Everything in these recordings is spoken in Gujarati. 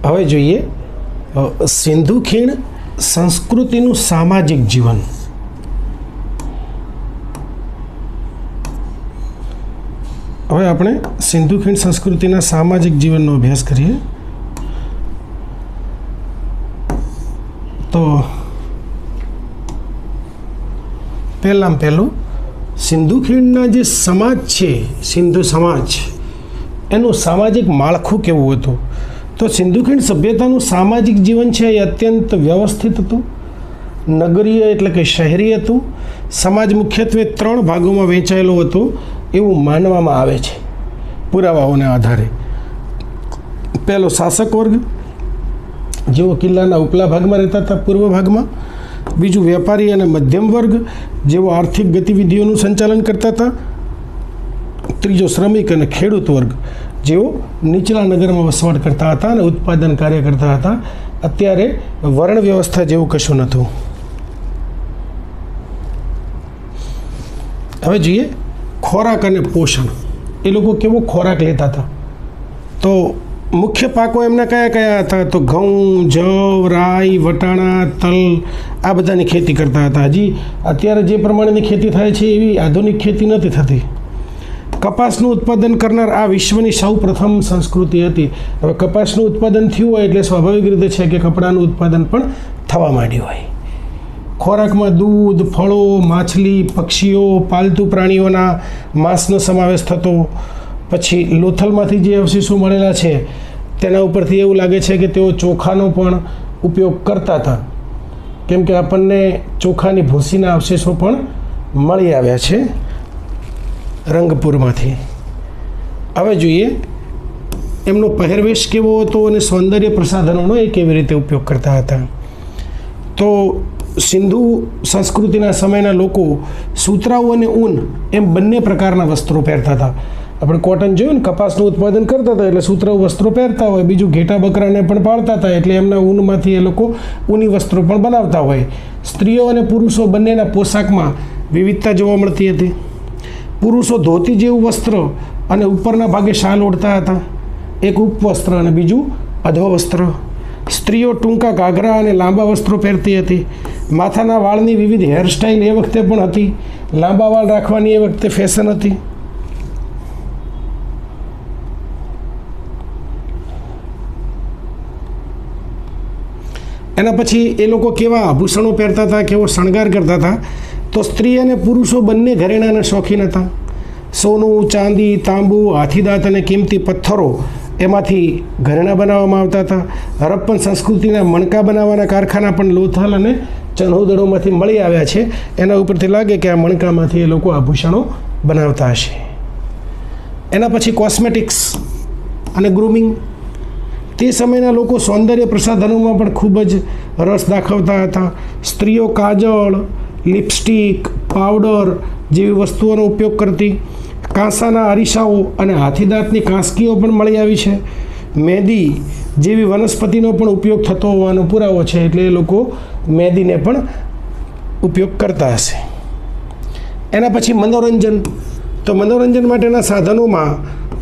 હવે જોઈએ સિંધુ ખીણ સંસ્કૃતિનું સામાજિક જીવન. હવે આપણે સિંધુ ખીણ સંસ્કૃતિના સામાજિક જીવનનો અભ્યાસ કરીએ. તો પહેલું સિંધુ ખીણના જે સમાજ છે, સિંધુ સમાજ, એનું સામાજિક માળખું કેવું હતું? તો સિંધુ ખીણ સભ્યતાનું સામાજિક જીવન છે એ અત્યંત વ્યવસ્થિત હતું. નગરીય એટલે કે શહેરી હતું. સમાજ મુખ્યત્વે 3 ભાગોમાં વહેંચાયેલો હતો એવું માનવામાં આવે છે પુરાવાઓના આધારે. પહેલો શાસક વર્ગ, જેઓ કિલ્લાના ઉપલા ભાગમાં રહેતા હતા, પૂર્વ ભાગમાં. બીજું વેપારી અને મધ્યમ વર્ગ, જેઓ આર્થિક ગતિવિધિઓનું સંચાલન કરતા હતા. ત્રીજો શ્રમિક અને ખેડૂત વર્ગ, જેઓ નીચલા નગરમાં વસવાટ કરતા હતા અને ઉત્પાદન કાર્ય કરતા હતા. અત્યારે વર્ણ વ્યવસ્થા જેવું કશું નહોતું. હવે જોઈએ ખોરાક અને પોષણ. એ લોકો કેવો ખોરાક લેતા હતા? તો મુખ્ય પાકો એમના કયા કયા હતા? તો ઘઉં, જવ, રાઈ, વટાણા, તલ, આ બધાની ખેતી કરતા હતા. હજી અત્યારે જે પ્રમાણેની ખેતી થાય છે એવી આધુનિક ખેતી નથી થતી. કપાસનું ઉત્પાદન કરનાર આ વિશ્વની સૌ પ્રથમ સંસ્કૃતિ હતી. હવે કપાસનું ઉત્પાદન થયું હોય એટલે સ્વાભાવિક રીતે છે કે કપડાનું ઉત્પાદન પણ થવા માંડ્યું હોય. ખોરાકમાં દૂધ, ફળો, માછલી, પક્ષીઓ, પાલતુ પ્રાણીઓના માંસનો સમાવેશ થતો. પછી લોથલમાંથી જે અવશેષો મળેલા છે તેના ઉપરથી એવું લાગે છે કે તેઓ ચોખાનો પણ ઉપયોગ કરતા હતા, કેમ કે આપણને ચોખાની ભૂસીના અવશેષો પણ મળી આવ્યા છે રંગપુરમાંથી. હવે જોઈએ એમનો પહેરવેશ કેવો હતો અને સૌંદર્ય પ્રસાધનોનો એ કેવી રીતે ઉપયોગ કરતા હતા. તો સિંધુ સંસ્કૃતિના સમયના લોકો સૂતરાઉ અને ઊન એમ બંને પ્રકારના વસ્ત્રો પહેરતા હતા. આપણે કોટન જોયું ને, કપાસનું ઉત્પાદન કરતા હતા એટલે સૂતરાઉ વસ્ત્રો પહેરતા હોય. બીજું ઘેટા બકરાને પણ પાળતા હતા એટલે એમના ઊનમાંથી એ લોકો ઊની વસ્ત્રો પણ બનાવતા હોય. સ્ત્રીઓ અને પુરુષો બંનેના પોશાકમાં વિવિધતા જોવા મળતી હતી. પુરુષો ધોતી જેવું વસ્ત્ર અને ઉપરના ભાગે શાલ ઓઢતા હતા, એક ઉપવસ્ત્ર અને બીજું અધોવસ્ત્ર. સ્ત્રીઓ ટૂંકા ઘાઘરા અને લાંબા વસ્ત્રો પહેરતી હતી. માથાના વાળની વિવિધ હેરસ્ટાઇલ એ વખતે પણ હતી. લાંબા વાળ રાખવાની એ વખતે ફેશન હતી. એના પછી એ લોકો કેવા આભૂષણો પહેરતા હતા, કેવો શણગાર કરતા હતા? તો સ્ત્રી અને પુરુષો બંને ઘરેણાના શોખીન હતા. સોનું, ચાંદી, તાંબુ, હાથીદાંત અને કિંમતી પથ્થરો એમાંથી ઘરેણાં બનાવવામાં આવતા હતા. હરપ્પન સંસ્કૃતિના મણકા બનાવવાના કારખાના પણ લોથલ અને ચનહુદડોમાંથી મળી આવ્યા છે. એના ઉપરથી લાગે કે આ મણકામાંથી એ લોકો આભૂષણો બનાવતા હશે. એના પછી કોસ્મેટિક્સ અને ગ્રૂમિંગ. તે સમયના લોકો સૌંદર્ય પ્રસાધનોમાં પણ ખૂબ જ રસ દાખવતા હતા. સ્ત્રીઓ કાજળ, લિપસ્ટિક, પાવડર જેવી વસ્તુઓનો ઉપયોગ કરતી. કાંસાના અરીસાઓ અને હાથીદાંતની કાંસકીઓ પણ મળી આવી છે. મહેંદી જેવી વનસ્પતિનો પણ ઉપયોગ થતો હોવાનો પુરાવો છે, એટલે એ લોકો મહેંદીને પણ ઉપયોગ કરતા હશે. એના પછી મનોરંજન. તો મનોરંજન માટેના સાધનોમાં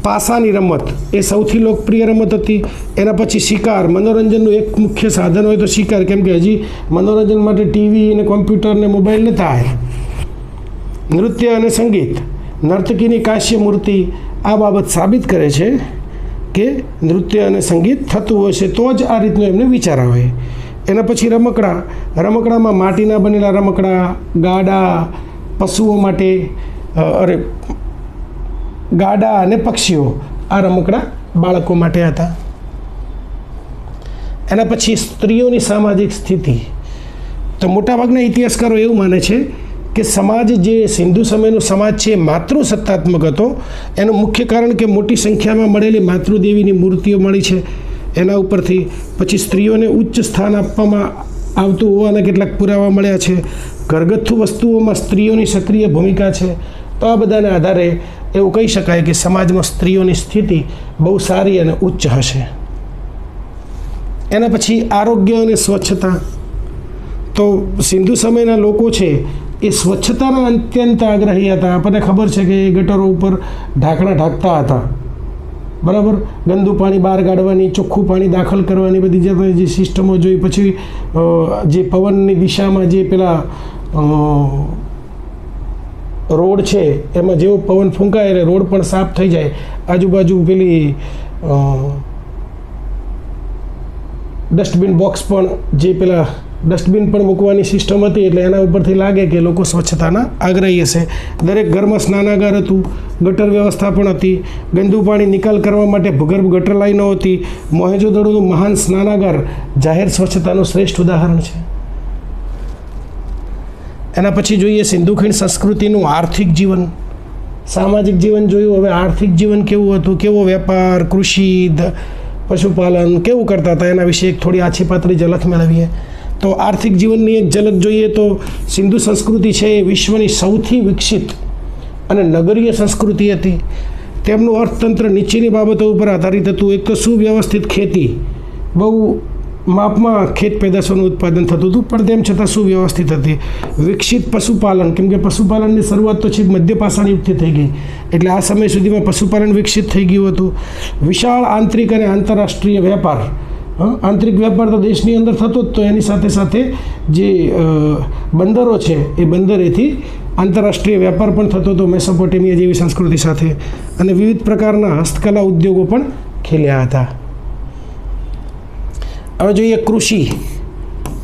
પાસાની રમત એ સૌથી લોકપ્રિય રમત હતી. એના પછી શિકાર. મનોરંજનનું એક મુખ્ય સાધન હોય તો શિકાર, કેમ કે હજી મનોરંજન માટે ટીવી અને કોમ્પ્યુટર ને મોબાઈલ નહોતા આવ્યા. નૃત્ય અને સંગીત. નર્તકીની કાંસ્ય મૂર્તિ આ બાબત સાબિત કરે છે કે નૃત્ય અને સંગીત થતું હશે, તો જ આ રીતનું એમને વિચાર આવે. એના પછી રમકડા. રમકડામાં માટીના બનેલા રમકડા, ગાડા, પશુઓ માટે ગાડા અને પક્ષીઓ, આ રમકડા બાળકો માટે હતા. એના પછી સ્ત્રીઓની સામાજિક સ્થિતિ. તો મોટાભાગના ઇતિહાસકારો એવું માને છે કે સમાજ જે સિંધુ સમયનો સમાજ છે એ માતૃસત્તાત્મક હતો. એનું મુખ્ય કારણ કે મોટી સંખ્યામાં મળેલી માતૃદેવીની મૂર્તિઓ મળી છે એના ઉપરથી. પછી સ્ત્રીઓને ઉચ્ચ સ્થાન આપવામાં આવતું હોવાના કેટલાક પુરાવા મળ્યા છે. ઘરગથ્થુ વસ્તુઓમાં સ્ત્રીઓની સક્રિય ભૂમિકા છે. તો આ બધાના આધારે એવું કહી શકાય કે સમાજમાં સ્ત્રીઓની સ્થિતિ બહુ સારી અને ઉચ્ચ હશે. એના પછી આરોગ્ય અને સ્વચ્છતા. તો સિંધુ સમયના લોકો છે એ સ્વચ્છતાના અત્યંત આગ્રહી હતા. આપણને ખબર છે કે એ ગટરો ઉપર ઢાંકણા ઢાંકતા હતા બરાબર, ગંદુ પાણી બહાર કાઢવાની, ચોખ્ખું પાણી દાખલ કરવાની બધી જે સિસ્ટમો જોઈ. પછી જે પવનની દિશામાં જે પેલા રોડ છે એમાં જેવો પવન ફૂંકાય એટલે રોડ પણ સાફ થઈ જાય. આજુબાજુ પેલી ડસ્ટબિન બોક્સ પણ જે પેલા ડસ્ટબિન પણ મૂકવાની સિસ્ટમ હતી, એટલે એના ઉપરથી લાગે કે લોકો સ્વચ્છતાના આગ્રહી હશે. દરેક ઘરમાં સ્નાનાગાર હતું, ગટર વ્યવસ્થા પણ હતી, ગંદુ પાણી નિકાલ કરવા માટે ભૂગર્ભ ગટર લાઈનો હતી. મોહેંજો-દડોનું મહાન સ્નાનાગાર જાહેર સ્વચ્છતાનું શ્રેષ્ઠ ઉદાહરણ છે. એના પછી જોઈએ સિંધુ ખીણ સંસ્કૃતિનું આર્થિક જીવન, સામાજિક જીવન જોયું. હવે આર્થિક જીવન કેવું હતું, કેવો વેપાર, કૃષિ, પશુપાલન કેવું કરતા હતા, એના વિશે એક થોડી આછી પાતળી ઝલક મેળવીએ. તો આર્થિક જીવનની એક ઝલક જોઈએ તો સિંધુ સંસ્કૃતિ છે એ વિશ્વની સૌથી વિકસિત અને નગરીય સંસ્કૃતિ હતી. તેમનું અર્થતંત્ર નીચેની બાબતો ઉપર આધારિત હતું. એક તો સુવ્યવસ્થિત ખેતી, બહુ માપમાં ખેત પેદાશોનું ઉત્પાદન થતું હતું, પણ તેમ છતાં સુવ્યવસ્થિત હતી. વિકસિત પશુપાલન, કેમ કે પશુપાલનની શરૂઆત તો છેક મધ્ય પાષાણ યુગથી થઈ ગઈ, એટલે આ સમય સુધીમાં પશુપાલન વિકસિત થઈ ગયું હતું. વિશાળ આંતરિક અને આંતરરાષ્ટ્રીય વેપાર, આંતરિક વેપાર તો દેશની અંદર થતો જ, તો એની સાથે સાથે જે બંદરો છે એ બંદરેથી આંતરરાષ્ટ્રીય વેપાર પણ થતો હતો મેસોપોટેમિયા જેવી સંસ્કૃતિ સાથે. અને વિવિધ પ્રકારના હસ્તકલા ઉદ્યોગો પણ ખીલ્યા હતા. હવે જોઈએ કૃષિ,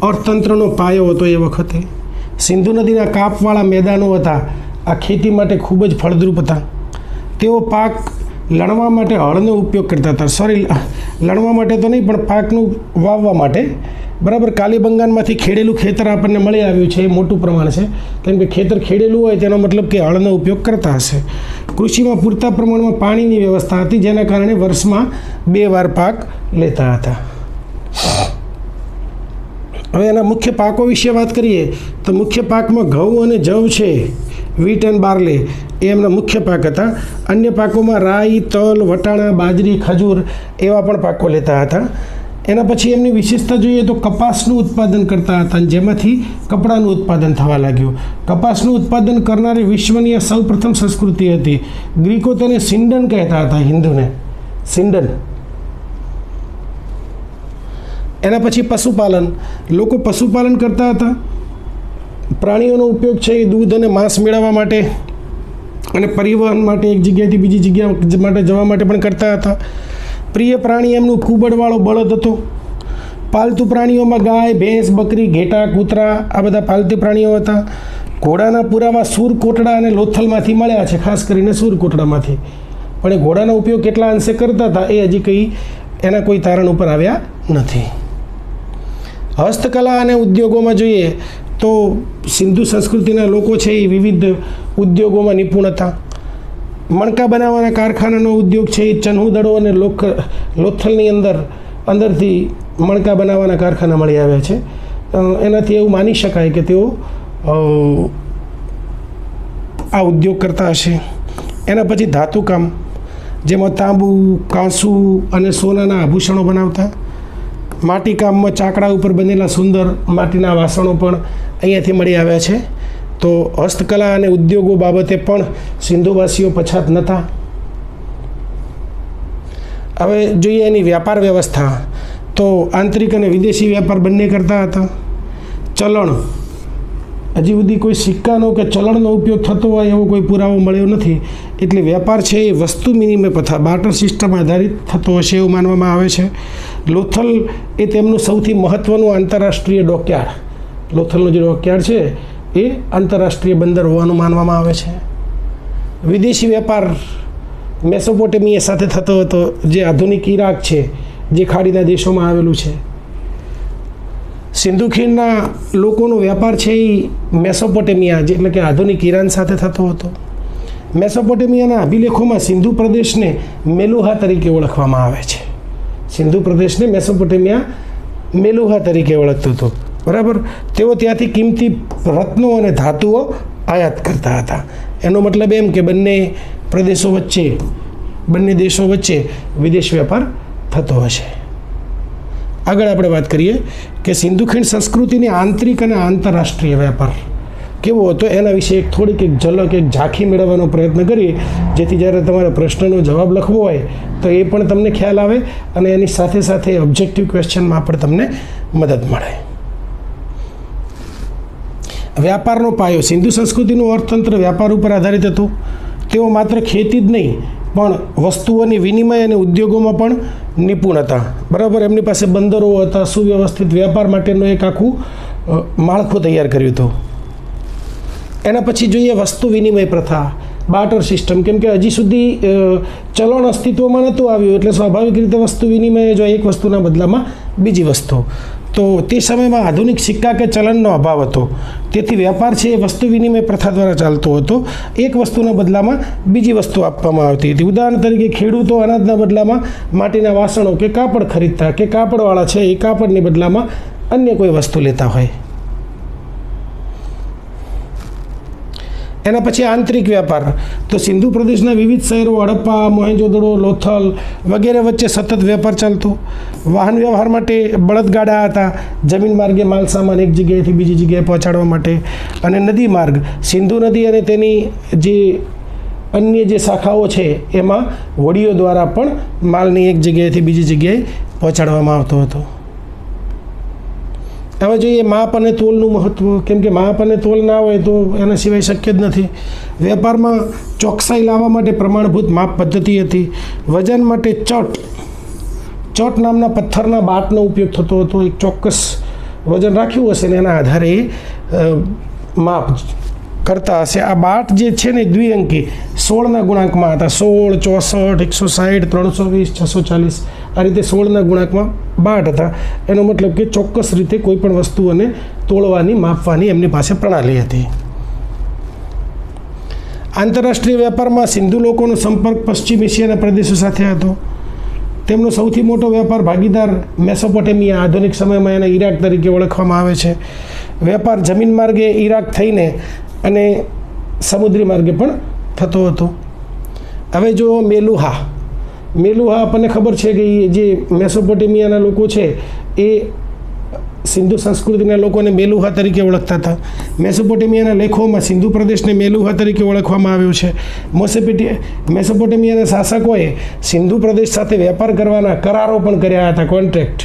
અર્થતંત્રનો પાયો હતો એ વખતે. સિંધુ નદીના કાપવાળા મેદાનો હતા, આ ખેતી માટે ખૂબ જ ફળદ્રુપ હતા. તેઓ પાક લણવા માટે હળનો ઉપયોગ કરતા હતા. લણવા માટે તો નહીં, પણ પાકનું વાવવા માટે. બરાબર, કાલીબંગાનમાંથી ખેડેલું ખેતર આપણને મળી આવ્યું છે, એ મોટું પ્રમાણ છે, કેમ કે ખેતર ખેડેલું હોય તેનો મતલબ કે હળનો ઉપયોગ કરતા હશે. કૃષિમાં પૂરતા પ્રમાણમાં પાણીની વ્યવસ્થા હતી, જેના કારણે વર્ષમાં 2 વાર પાક લેતા હતા. હવે એના મુખ્ય પાકો વિશે વાત કરીએ તો મુખ્ય પાકમાં ઘઉં અને જવ છે, વીટ અને બાર્લે, એ એમના મુખ્ય પાક હતા. અન્ય પાકોમાં રાઈ, તલ, વટાણા, બાજરી, ખજૂર એવા પણ પાકો લેતા હતા. એના પછી એમની વિશેષતા જોઈએ તો કપાસનું ઉત્પાદન કરતા હતા, જેમાંથી કપડાનું ઉત્પાદન થવા લાગ્યું. કપાસનું ઉત્પાદન કરનારી વિશ્વની આ સૌપ્રથમ સંસ્કૃતિ હતી. ગ્રીકો તેને સિંડન કહેતા હતા, હિન્દુને સિંડન. એના પછી પશુપાલન, લોકો પશુપાલન કરતા હતા. પ્રાણીઓનો ઉપયોગ છે એ દૂધ અને માંસ મેળવવા માટે અને પરિવહન માટે, એક જગ્યાએથી બીજી જગ્યા માટે જવા માટે પણ કરતા હતા. પ્રિય પ્રાણી એમનું કુબડવાળો બળદ હતો. પાલતુ પ્રાણીઓમાં ગાય, ભેંસ, બકરી, ઘેટા, કૂતરા આ બધા પાલતુ પ્રાણીઓ હતા. ઘોડાના પુરાવા સુરકોટડા અને લોથલમાંથી મળ્યા છે, ખાસ કરીને સુરકોટડામાંથી. પણ એ ઘોડાનો ઉપયોગ કેટલા અંશે કરતા હતા એ હજી કંઈ એના કોઈ તારણ ઉપર આવ્યા નથી. હસ્તકલા અને ઉદ્યોગોમાં જોઈએ તો સિંધુ સંસ્કૃતિના લોકો છે એ વિવિધ ઉદ્યોગોમાં નિપુણ હતા. મણકા બનાવવાના કારખાનાનો ઉદ્યોગ છે એ ચન્હુદડો અને લોથલની અંદરથી મણકા બનાવવાના કારખાના મળી આવ્યા છે. એનાથી એવું માની શકાય કે તેઓ આ ઉદ્યોગ કરતા હશે. એના પછી ધાતુકામ, જેમાં તાંબુ, કાંસુ અને સોનાના આભૂષણો બનાવતા. માટીકામમાં ચાકડા ઉપર બનેલા સુંદર માટીના વાસણો પણ અહીંયાથી મળી આવ્યા છે. તો હસ્તકલા અને ઉદ્યોગો બાબતે પણ સિંધુવાસીઓ પછાત નહોતા. હવે જોઈએ એની વ્યાપાર વ્યવસ્થા, તો આંતરિક અને વિદેશી વેપાર બંને કરતા હતા. ચલણ, હજી સુધી કોઈ સિક્કાનો કે ચલણનો ઉપયોગ થતો હોય એવો કોઈ પુરાવો મળ્યો નથી. એટલે વેપાર છે એ વસ્તુ વિનિમય પ્રથા, બાર્ટર સિસ્ટમ આધારિત થતો હશે એવું માનવામાં આવે છે. લોથલ એ તેમનું સૌથી મહત્ત્વનું આંતરરાષ્ટ્રીય ડોકયાર્ડ, લોથલનું જે ડોકયાર્ડ છે એ આંતરરાષ્ટ્રીય બંદર હોવાનું માનવામાં આવે છે. વિદેશી વેપાર મેસોપોટેમિયા સાથે થતો હતો, જે આધુનિક ઈરાક છે, જે ખાડીના દેશોમાં આવેલું છે. સિંધુ ખીણના લોકોનો વેપાર છે એ મેસોપોટેમિયા, એટલે કે આધુનિક ઈરાન સાથે થતો હતો. મેસોપોટેમિયાના અભિલેખોમાં સિંધુ પ્રદેશને મેલુહા તરીકે ઓળખવામાં આવે છે. સિંધુ પ્રદેશને મેસોપોટેમિયા મેલુહા તરીકે ઓળખતું હતું. બરાબર, તેઓ ત્યાંથી કિંમતી રત્નો અને ધાતુઓ આયાત કરતા હતા. એનો મતલબ એમ કે બંને પ્રદેશો વચ્ચે, બંને દેશો વચ્ચે વિદેશ વેપાર થતો હશે. આગળ આપણે વાત કરીએ કે સિંધુ ખીણ સંસ્કૃતિની આંતરિક અને આંતરરાષ્ટ્રીય વેપાર. કેવો હતો એના વિશે થોડીક એક ઝલક, એક ઝાંખી મેળવવાનો પ્રયત્ન કરીએ, જેથી જ્યારે તમારે પ્રશ્નનો જવાબ લખવો હોય તો એ પણ તમને ખ્યાલ આવે અને એની સાથે સાથે ઓબ્જેક્ટિવ ક્વેશ્ચનમાં પણ તમને મદદ મળે. વ્યાપારનો પાયો. સિંધુ સંસ્કૃતિનું અર્થતંત્ર વ્યાપાર ઉપર આધારિત હતું. તેઓ માત્ર ખેતી જ નહીં પણ વસ્તુઓની વિનિમય અને ઉદ્યોગોમાં પણ નિપુણ હતા. બરાબર, એમની પાસે બંદરો હતા, સુવ્યવસ્થિત વ્યાપાર માટેનું એક આખું માળખું તૈયાર કર્યું હતું. એના પછી જોઈએ વસ્તુ વિનિમય પ્રથા, બાર્ટર સિસ્ટમ. કેમ કે હજી સુધી ચલણ અસ્તિત્વમાં નહોતું આવ્યું, એટલે સ્વાભાવિક રીતે વસ્તુ વિનિમય જો એક વસ્તુના બદલામાં બીજી વસ્તુ. તો તે સમયમાં આધુનિક સિક્કા કે ચલણનો અભાવ હતો, તેથી વ્યાપાર છે એ વસ્તુ વિનિમય પ્રથા દ્વારા ચાલતો હતો. એક વસ્તુના બદલામાં બીજી વસ્તુ આપવામાં આવતી હતી. ઉદાહરણ તરીકે ખેડૂતો અનાજના બદલામાં માટીના વાસણો કે કાપડ ખરીદતા, કે કાપડવાળા છે એ કાપડની બદલામાં અન્ય કોઈ વસ્તુ લેતા હોય. એના પછી આંતરિક વ્યાપાર. તો સિંધુ પ્રદેશના વિવિધ શહેરો હડપ્પા, મોહેંજો-દડો, લોથલ વગેરે વચ્ચે સતત વેપાર ચાલતો. વાહન વ્યવહાર માટે બળદગાડા હતા, જમીન માર્ગે માલ સામાન એક જગ્યાએથી બીજી જગ્યાએ પહોંચાડવા માટે. અને નદી માર્ગ, સિંધુ નદી અને તેની જે અન્ય જે શાખાઓ છે એમાં હોડીઓ દ્વારા પણ માલની એક જગ્યાએથી બીજી જગ્યાએ પહોંચાડવામાં આવતો હતો. હવે જોઈએ માપ અને તોલનું મહત્ત્વ. કેમ કે માપ અને તોલ ના હોય તો એના સિવાય શક્ય જ નથી. વેપારમાં ચોકસાઈ લાવવા માટે પ્રમાણભૂત માપ પદ્ધતિ હતી. વજન માટે ચટ નામના પથ્થરના બાટનો ઉપયોગ થતો હતો. એક ચોક્કસ વજન રાખ્યું હશે ને એના આધારે એ માપ કરતા હશે. આ બાટ જે છે ને દ્વિઅંકી 16ના ગુણાંકમાં હતા. 16, 64, 160, 320, 640 આ રીતે 16ના ગુણાંકમાં બાટ હતા. એનો મતલબ કે ચોક્કસ રીતે કોઈ પણ વસ્તુઓને તોડવાની, માપવાની એમની પાસે પ્રણાલી હતી. આંતરરાષ્ટ્રીય વ્યાપારમાં સિંધુ લોકોનો સંપર્ક પશ્ચિમ એશિયાના પ્રદેશો સાથે હતો. તેમનો સૌથી મોટો વ્યાપાર ભાગીદાર મેસોપોટેમિયા, આધુનિક સમયમાં એને ઈરાક તરીકે ઓળખવામાં આવે છે. વેપાર જમીન માર્ગે ઈરાક થઈને અને સમુદ્રી માર્ગે પણ થતો હતો. હવે જો મેલુહા આપણને ખબર છે કે જે મેસોપોટેમિયાના લોકો છે એ સિંધુ સંસ્કૃતિના લોકોને મેલુહા તરીકે ઓળખતા હતા. મેસોપોટેમિયાના લેખોમાં સિંધુ પ્રદેશને મેલુહા તરીકે ઓળખવામાં આવ્યું છે. મેસોપોટેમિયાના શાસકોએ સિંધુ પ્રદેશ સાથે વેપાર કરવાના કરારો પણ કર્યા હતા, કોન્ટ્રાક્ટ.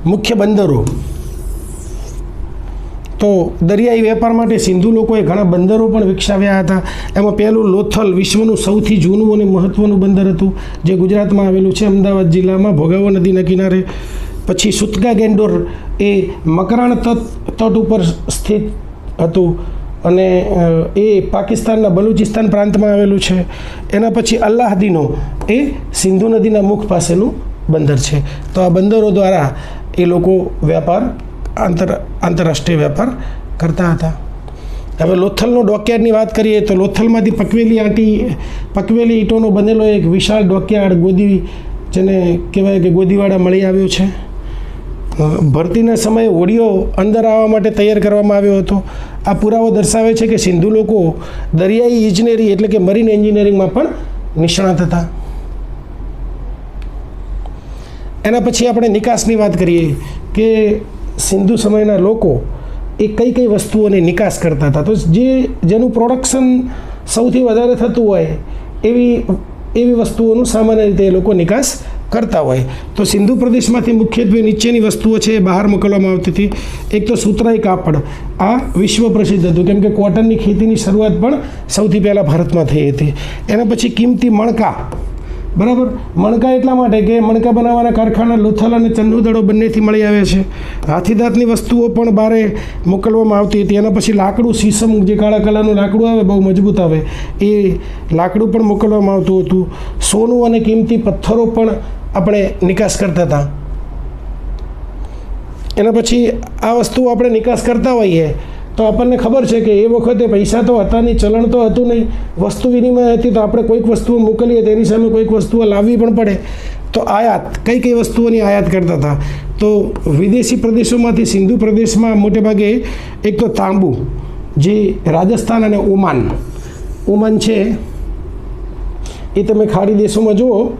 મુખ્ય બંદરો. તો દરિયાઈ વેપાર માટે સિંધુ લોકોએ ઘણા બંદરો પણ વિકસાવ્યા હતા. એમાં પહેલું લોથલ વિશ્વનું સૌથી જૂનું અને મહત્ત્વનું બંદર હતું, જે ગુજરાતમાં આવેલું છે, અમદાવાદ જિલ્લામાં ભોગાવો નદીના કિનારે. પછી સુતગા ગેન્ડોર એ મકરાણ તટ ઉપર સ્થિત હતું અને એ પાકિસ્તાનના બલુચિસ્તાન પ્રાંતમાં આવેલું છે. એના પછી અલ્લાહદીનો એ સિંધુ નદીના મુખ પાસેનું બંદર છે. તો આ બંદરો દ્વારા એ લોકો વેપાર, આંતરરાષ્ટ્રીય વેપાર કરતા હતા. હવે લોથલનો ડોકયાર્ડની વાત કરીએ તો લોથલમાંથી પકવેલી ઈંટોનો બનેલો એક વિશાળ ડોકયાર્ડ જેને કહેવાય કે ગોદીવાડા મળી આવ્યો છે. ભરતીના સમયે હોડીઓ અંદર આવવા માટે તૈયાર કરવામાં આવ્યો હતો. આ પુરાવો દર્શાવે છે કે સિંધુ લોકો દરિયાઈ ઇજનેરી એટલે કે મરીન એન્જિનિયરિંગમાં પણ નિષ્ણાત હતા. એના પછી આપણે નિકાસની વાત કરીએ કે સિંધુ સમયના લોકો એ કઈ કઈ વસ્તુઓની નિકાસ કરતા હતા. તો જેનું પ્રોડક્શન સૌથી વધારે થતું હોય એવી વસ્તુઓનું સામાન્ય રીતે એ લોકો નિકાસ કરતા હોય. તો સિંધુ પ્રદેશમાંથી મુખ્યત્વે નીચેની વસ્તુઓ છે એ બહાર મોકલવામાં આવતી હતી. એક તો સુતરાઈ કાપડ, આ વિશ્વ પ્રસિદ્ધ હતું કેમ કે કોટનની ખેતીની શરૂઆત પણ સૌથી પહેલાં ભારતમાં થઈ હતી. એના પછી કિંમતી મણકા. બરાબર, મણકા એટલા માટે કે મણકા બનાવવાના કારખાના લોથલ અને ચંદુદડો બંનેથી મળી આવે છે. હાથીદાંતની વસ્તુઓ પણ બહારે મોકલવામાં આવતી હતી. એના પછી લાકડું, સીસમ, જે કાળા કલરનું લાકડું આવે, બહુ મજબૂત આવે, એ લાકડું પણ મોકલવામાં આવતું હતું. સોનું અને કિંમતી પથ્થરો પણ આપણે નિકાસ કરતા હતા. એના પછી આ વસ્તુઓ આપણે નિકાસ કરતા હોઈએ તો આપણને ખબર છે કે એ વખતે પૈસા તો હતા નહીં, ચલણ તો હતું નહીં, વસ્તુ વિનિમય હતી. તો આપણે કોઈક વસ્તુઓ મોકલીએ તેની સામે કોઈક વસ્તુઓ લાવવી પણ પડે. તો આયાત, કઈ વસ્તુઓની આયાત કરતા હતા? તો વિદેશી પ્રદેશોમાંથી સિંધુ પ્રદેશમાં મોટેભાગે એક તો તાંબુ, જે રાજસ્થાન અને ઓમાન છે એ તમે ખાડી દેશોમાં જુઓ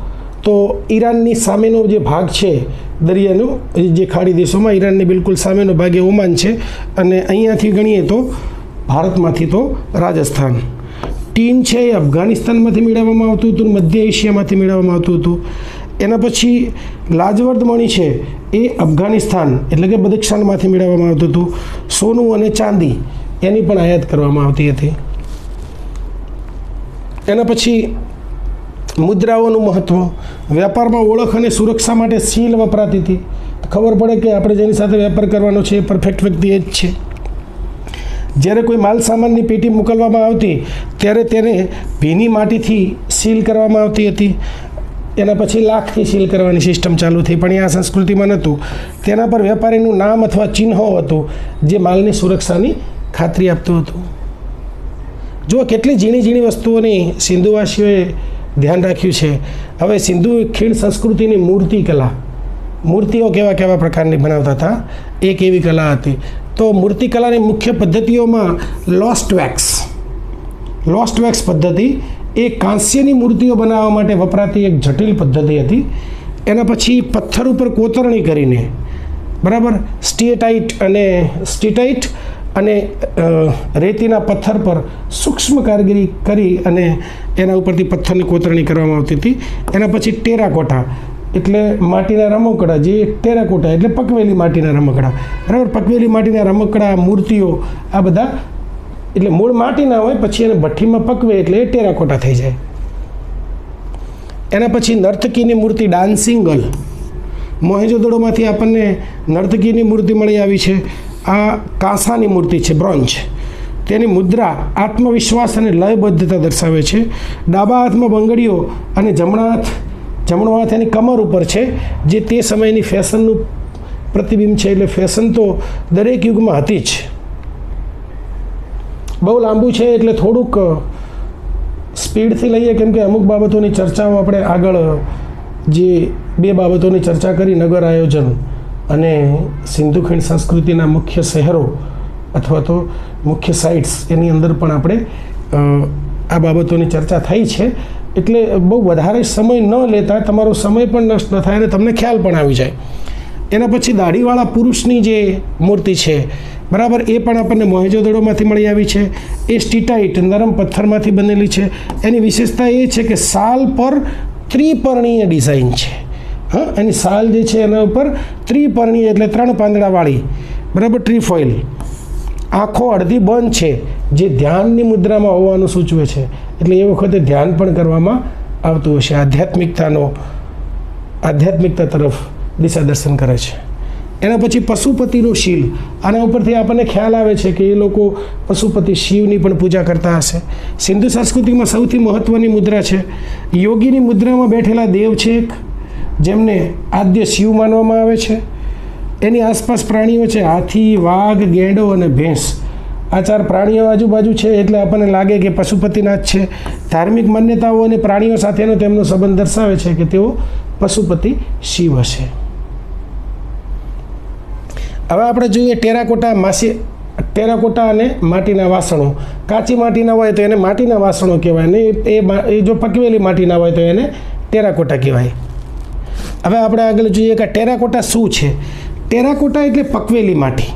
તો ઈરાનની સામેનો જે ભાગ છે દરિયાનો, જે ખાડી દેશોમાં ઈરાનની બિલકુલ સામેનો ભાગ એ ઓમાન છે, અને અહીંયાથી ગણીએ તો ભારતમાંથી તો રાજસ્થાન. ટીન છે એ અફઘાનિસ્તાનમાંથી મેળવવામાં આવતું હતું, મધ્ય એશિયામાંથી મેળવવામાં આવતું હતું. એના પછી લાજવર્દ મણી છે એ અફઘાનિસ્તાન એટલે કે બદક્ષાણમાંથી મેળવવામાં આવતું હતું. સોનું અને ચાંદી એની પણ આયાત કરવામાં આવતી હતી. એના પછી મુદ્રાઓનું મહત્ત્વ, વ્યાપારમાં ઓળખ અને સુરક્ષા માટે સીલ વપરાતી હતી. ખબર પડે કે આપણે જેની સાથે વેપાર કરવાનો છે એ પરફેક્ટ વ્યક્તિ એ જ છે. જ્યારે કોઈ માલ સામાનની પેટી મોકલવામાં આવતી ત્યારે તેને ભીની માટીથી સીલ કરવામાં આવતી હતી. એના પછી લાખથી સીલ કરવાની સિસ્ટમ ચાલુ થઈ, પણ એ આ સંસ્કૃતિમાં નહોતું. તેના પર વેપારીનું નામ અથવા ચિહ્ન હતું જે માલની સુરક્ષાની ખાતરી આપતું હતું. જો કેટલી ઝીણી ઝીણી વસ્તુઓની સિંધુવાસીઓએ ધ્યાન રાખ્યું છે. હવે સિંધુ ખીણ સંસ્કૃતિની મૂર્તિકલા, મૂર્તિઓ કેવા કેવા પ્રકારની બનાવતા હતા, એક એવી કલા હતી. તો મૂર્તિકલાની મુખ્ય પદ્ધતિઓમાં લોસ્ટ વેક્સ પદ્ધતિ એ કાંસ્યની મૂર્તિઓ બનાવવા માટે વપરાતી એક જટિલ પદ્ધતિ હતી. એના પછી પથ્થર ઉપર કોતરણી કરીને, બરાબર, સ્ટીટાઇટ અને રેતીના પથ્થર પર સૂક્ષ્મ કારીગરી કરી અને એના ઉપરથી પથ્થરની કોતરણી કરવામાં આવતી હતી. એના પછી ટેરાકોટા એટલે માટીના રમકડા, જે ટેરાકોટા એટલે પકવેલી માટીના રમકડા, બરાબર, પકવેલી માટીના રમકડા, મૂર્તિઓ, આ બધા એટલે મૂળ માટીના હોય, પછી એને ભઠ્ઠીમાં પકવે એટલે એ ટેરાકોટા થઈ જાય. એના પછી નર્તકીની મૂર્તિ, ડાન્સિંગ ગર્લ, મોહેંજો-દડોમાંથી આપણને નર્તકીની મૂર્તિ મળી આવી છે. આ કાંસાની મૂર્તિ છે, બ્રોન્ઝ. તેની મુદ્રા આત્મવિશ્વાસ અને લયબદ્ધતા દર્શાવે છે. ડાબા હાથમાં બંગડીઓ અને જમણો હાથ એની કમર ઉપર છે, જે તે સમયની ફેશનનું પ્રતિબિંબ છે. એટલે ફેશન તો દરેક યુગમાં હતી જ. બહુ લાંબુ છે એટલે થોડુંક સ્પીડથી લઈએ, કેમ કે અમુક બાબતોની ચર્ચાઓ આપણે આગળ જે 2 બાબતોની ચર્ચા કરી, નગર આયોજન અને સિંધુ ખીણ સંસ્કૃતિના મુખ્ય શહેરો અથવા તો મુખ્ય સાઇટ્સ, એની અંદર પણ આપણે આ બાબતોની ચર્ચા થઈ છે. એટલે બહુ વધારે સમય ન લેતા, તમારો સમય પણ નષ્ટ ન થાય અને તમને ખ્યાલ પણ આવી જાય. એના પછી દાઢીવાળા પુરુષની જે મૂર્તિ છે, બરાબર, એ પણ આપણને મોહેંજો-દડોમાંથી મળી આવી છે. એ સ્ટીટાઇટ નરમ પથ્થરમાંથી બનેલી છે. એની વિશેષતા એ છે કે સાલ પર ત્રિપર્ણીય ડિઝાઇન છે. હા, એની સાલ જે છે એના ઉપર ત્રિપર્ણીય એટલે 3 પાંદડાવાળી, બરાબર, ટ્રીફોઇલ. આંખો અડધી બંધ છે, જે ધ્યાનની મુદ્રામાં હોવાનું સૂચવે છે. એટલે એ વખતે ધ્યાન પણ કરવામાં આવતું હશે. આધ્યાત્મિકતા તરફ દિશા દર્શન કરે છે. એના પછી પશુપતિનો શીલ, આના ઉપરથી આપણને ખ્યાલ આવે છે કે એ લોકો પશુપતિ શિવની પણ પૂજા કરતા હશે. સિંધુ સંસ્કૃતિમાં સૌથી મહત્ત્વની મુદ્રા છે યોગીની મુદ્રામાં બેઠેલા દેવ છે એક, જેમને આદ્ય શિવ માનવામાં આવે છે. એની આસપાસ પ્રાણીઓ છે, હાથી, વાઘ, ગેંડો અને ભેંસ. આ 4 પ્રાણીઓ આજુબાજુ છે એટલે આપણને લાગે કે પશુપતિનાથ છે. ધાર્મિક માન્યતાઓ અને પ્રાણીઓ સાથેનો તેમનો સંબંધ દર્શાવે છે કે તેઓ પશુપતિ શિવ હશે. હવે આપણે જોઈએ ટેરાકોટા અને માટીના વાસણો. કાચી માટીના હોય તો એને માટીના વાસણો કહેવાય, ને એ જો પકવેલી માટીના હોય તો એને ટેરાકોટા કહેવાય. હવે આપણે આગળ જોઈએ કે ટેરાકોટા શું છે. ટેરાકોટા એટલે પકવેલી માટી.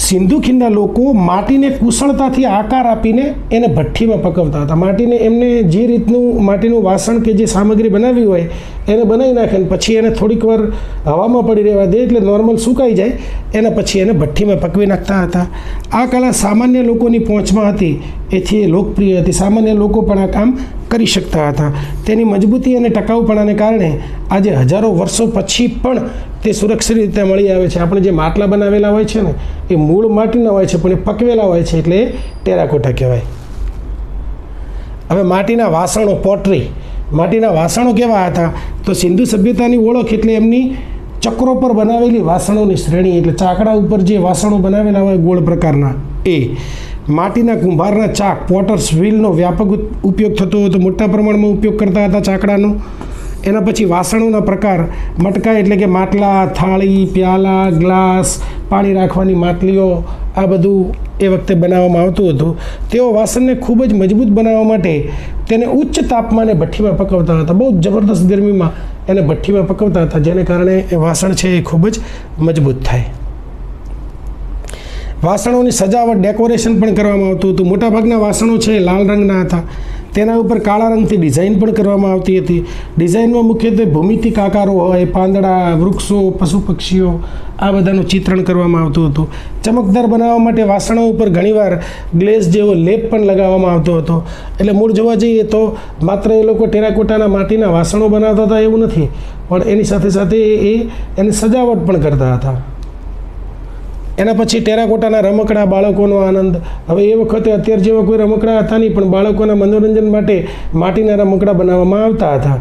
સિંધુ ખીણના લોકો માટીને કુશળતાથી આકાર આપીને એને ભઠ્ઠીમાં પકવતા હતા. માટીને એમને જે રીતનું માટીનું વાસણ કે જે સામગ્રી બનાવી હોય એને બનાવી નાખે ને પછી એને થોડીક વાર હવામાં પડી રહેવા દે એટલે નોર્મલ સુકાઈ જાય, એના પછી એને ભઠ્ઠીમાં પકવી નાખતા હતા. આ કલા સામાન્ય લોકોની પહોંચમાં હતી, એથી એ લોકપ્રિય હતી. સામાન્ય લોકો પણ આ કામ કરી શકતા હતા. તેની મજબૂતી અને ટકાઉપણાને કારણે આજે હજારો વર્ષો પછી પણ તે સુરક્ષિત રીતે મળી આવે છે. આપણે જે માટલા બનાવેલા હોય છે ને એ મૂળ માટીના હોય છે, પણ એ પકવેલા હોય છે એટલે એ ટેરાકોટા કહેવાય. હવે માટીના વાસણો, પોટરી. માટીના વાસણો કેવા હતા તો સિંધુ સભ્યતાની ઓળખ એટલે એમની ચક્રો પર બનાવેલી વાસણોની શ્રેણી, એટલે ચાકડા ઉપર જે વાસણો બનાવેલા હોય ગોળ પ્રકારના એ. માટીના કુંભારના ચાક, પોટર્સ વ્હીલનો વ્યાપક ઉપયોગ થતો હતો, મોટા પ્રમાણમાં ઉપયોગ કરતા હતા ચાકડાનો. એના પછી વાસણોના પ્રકાર. મટકા એટલે કે માટલા, થાળી, પ્યાલા, ગ્લાસ, પાણી રાખવાની માટલીઓ, આ બધું એ વખતે બનાવવામાં આવતું હતું. તેઓ વાસણને ખૂબ જ મજબૂત બનાવવા માટે તેને ઉચ્ચ તાપમાને ભઠ્ઠીમાં પકવતા હતા. બહુ જબરદસ્ત ગરમીમાં એને ભઠ્ઠીમાં પકવતા હતા, જેને કારણે એ વાસણ છે એ ખૂબ જ મજબૂત થાય. વાસણોની સજાવટ, ડેકોરેશન પણ કરવામાં આવતું હતું. મોટાભાગના વાસણો છે લાલ રંગના હતા. તેના ઉપર કાળા રંગથી ડિઝાઇન પણ કરવામાં આવતી હતી. ડિઝાઇનમાં મુખ્યત્વે ભૂમિતિક આકારો હોય, પાંદડા, વૃક્ષો, પશુ પક્ષીઓ, આ બધાનું ચિત્રણ કરવામાં આવતું હતું. ચમકદાર બનાવવા માટે વાસણો ઉપર ઘણીવાર ગ્લેઝ જેવો લેપ પણ લગાવવામાં આવતો હતો. એટલે મૂળ જોવા જઈએ તો માત્ર એ લોકો ટેરાકોટાના માટીના વાસણો બનાવતા હતા એવું નથી, પણ એની સાથે સાથે એની સજાવટ પણ કરતા હતા. એના પછી ટેરાકોટાના રમકડા, બાળકોનો આનંદ. હવે એ વખતે અત્યારે જેવા કોઈ રમકડા હતા નહીં, પણ બાળકોના મનોરંજન માટે માટીના રમકડા બનાવવામાં આવતા હતા,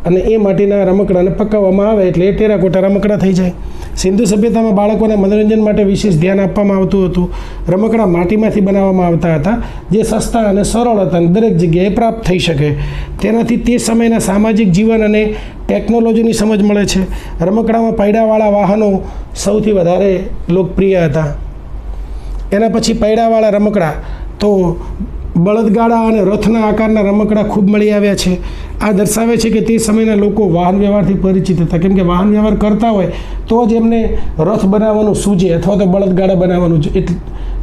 અને એ માટીના રમકડાને પકાવવામાં આવે એટલે એ ટેરાકોટા રમકડા થઈ જાય. સિંધુ સભ્યતામાં બાળકોના મનોરંજન માટે વિશેષ ધ્યાન આપવામાં આવતું હતું. રમકડા માટીમાંથી બનાવવામાં આવતા હતા, જે સસ્તા અને સરળ હતા અને દરેક જગ્યાએ પ્રાપ્ત થઈ શકે. તેનાથી તે સમયના સામાજિક જીવન અને ટેકનોલોજીની સમજ મળે છે. રમકડામાં પૈડાવાળા વાહનો સૌથી વધારે લોકપ્રિય હતા. એના પછી પૈડાવાળા રમકડા તો બળદગાડા અને રથના આકારના રમકડા ખૂબ મળી આવ્યા છે. આ દર્શાવે છે કે તે સમયના લોકો વાહન વ્યવહારથી પરિચિત હતા, કેમ કે વાહન વ્યવહાર કરતા હોય તો જ એમને રથ બનાવવાનું સૂજે અથવા તો બળદગાડા બનાવવાનું. એટલે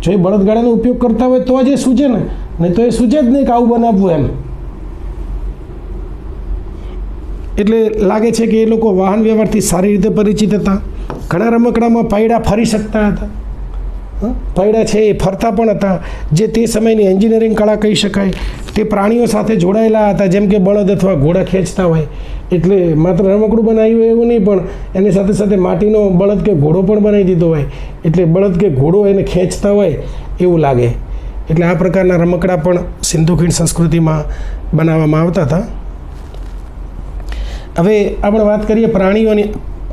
જો એ બળદગાડાનો ઉપયોગ કરતા હોય તો જ એ સૂજે ને, નહીં તો એ સૂજે જ નહીં કે આવું બનાવવું એમ. એટલે લાગે છે કે એ લોકો વાહન વ્યવહારથી સારી રીતે પરિચિત હતા. ઘણા રમકડામાં પૈડા ફરી શકતા હતા. પૈડા છે એ ફરતા પણ હતા, જે તે સમયની એન્જિનિયરિંગ કળા કહી શકાય. તે પ્રાણીઓ સાથે જોડાયેલા હતા, જેમ કે બળદ અથવા ઘોડા ખેંચતા હોય. એટલે માત્ર રમકડું બનાવ્યું હોય એવું નહીં, પણ એની સાથે સાથે માટીનો બળદ કે ઘોડો પણ બનાવી દીધો હોય, એટલે બળદ કે ઘોડો એને ખેંચતા હોય એવું લાગે. એટલે આ પ્રકારના રમકડા પણ સિંધુ ખીણ સંસ્કૃતિમાં બનાવવામાં આવતા હતા. હવે આપણે વાત કરીએ પ્રાણીઓની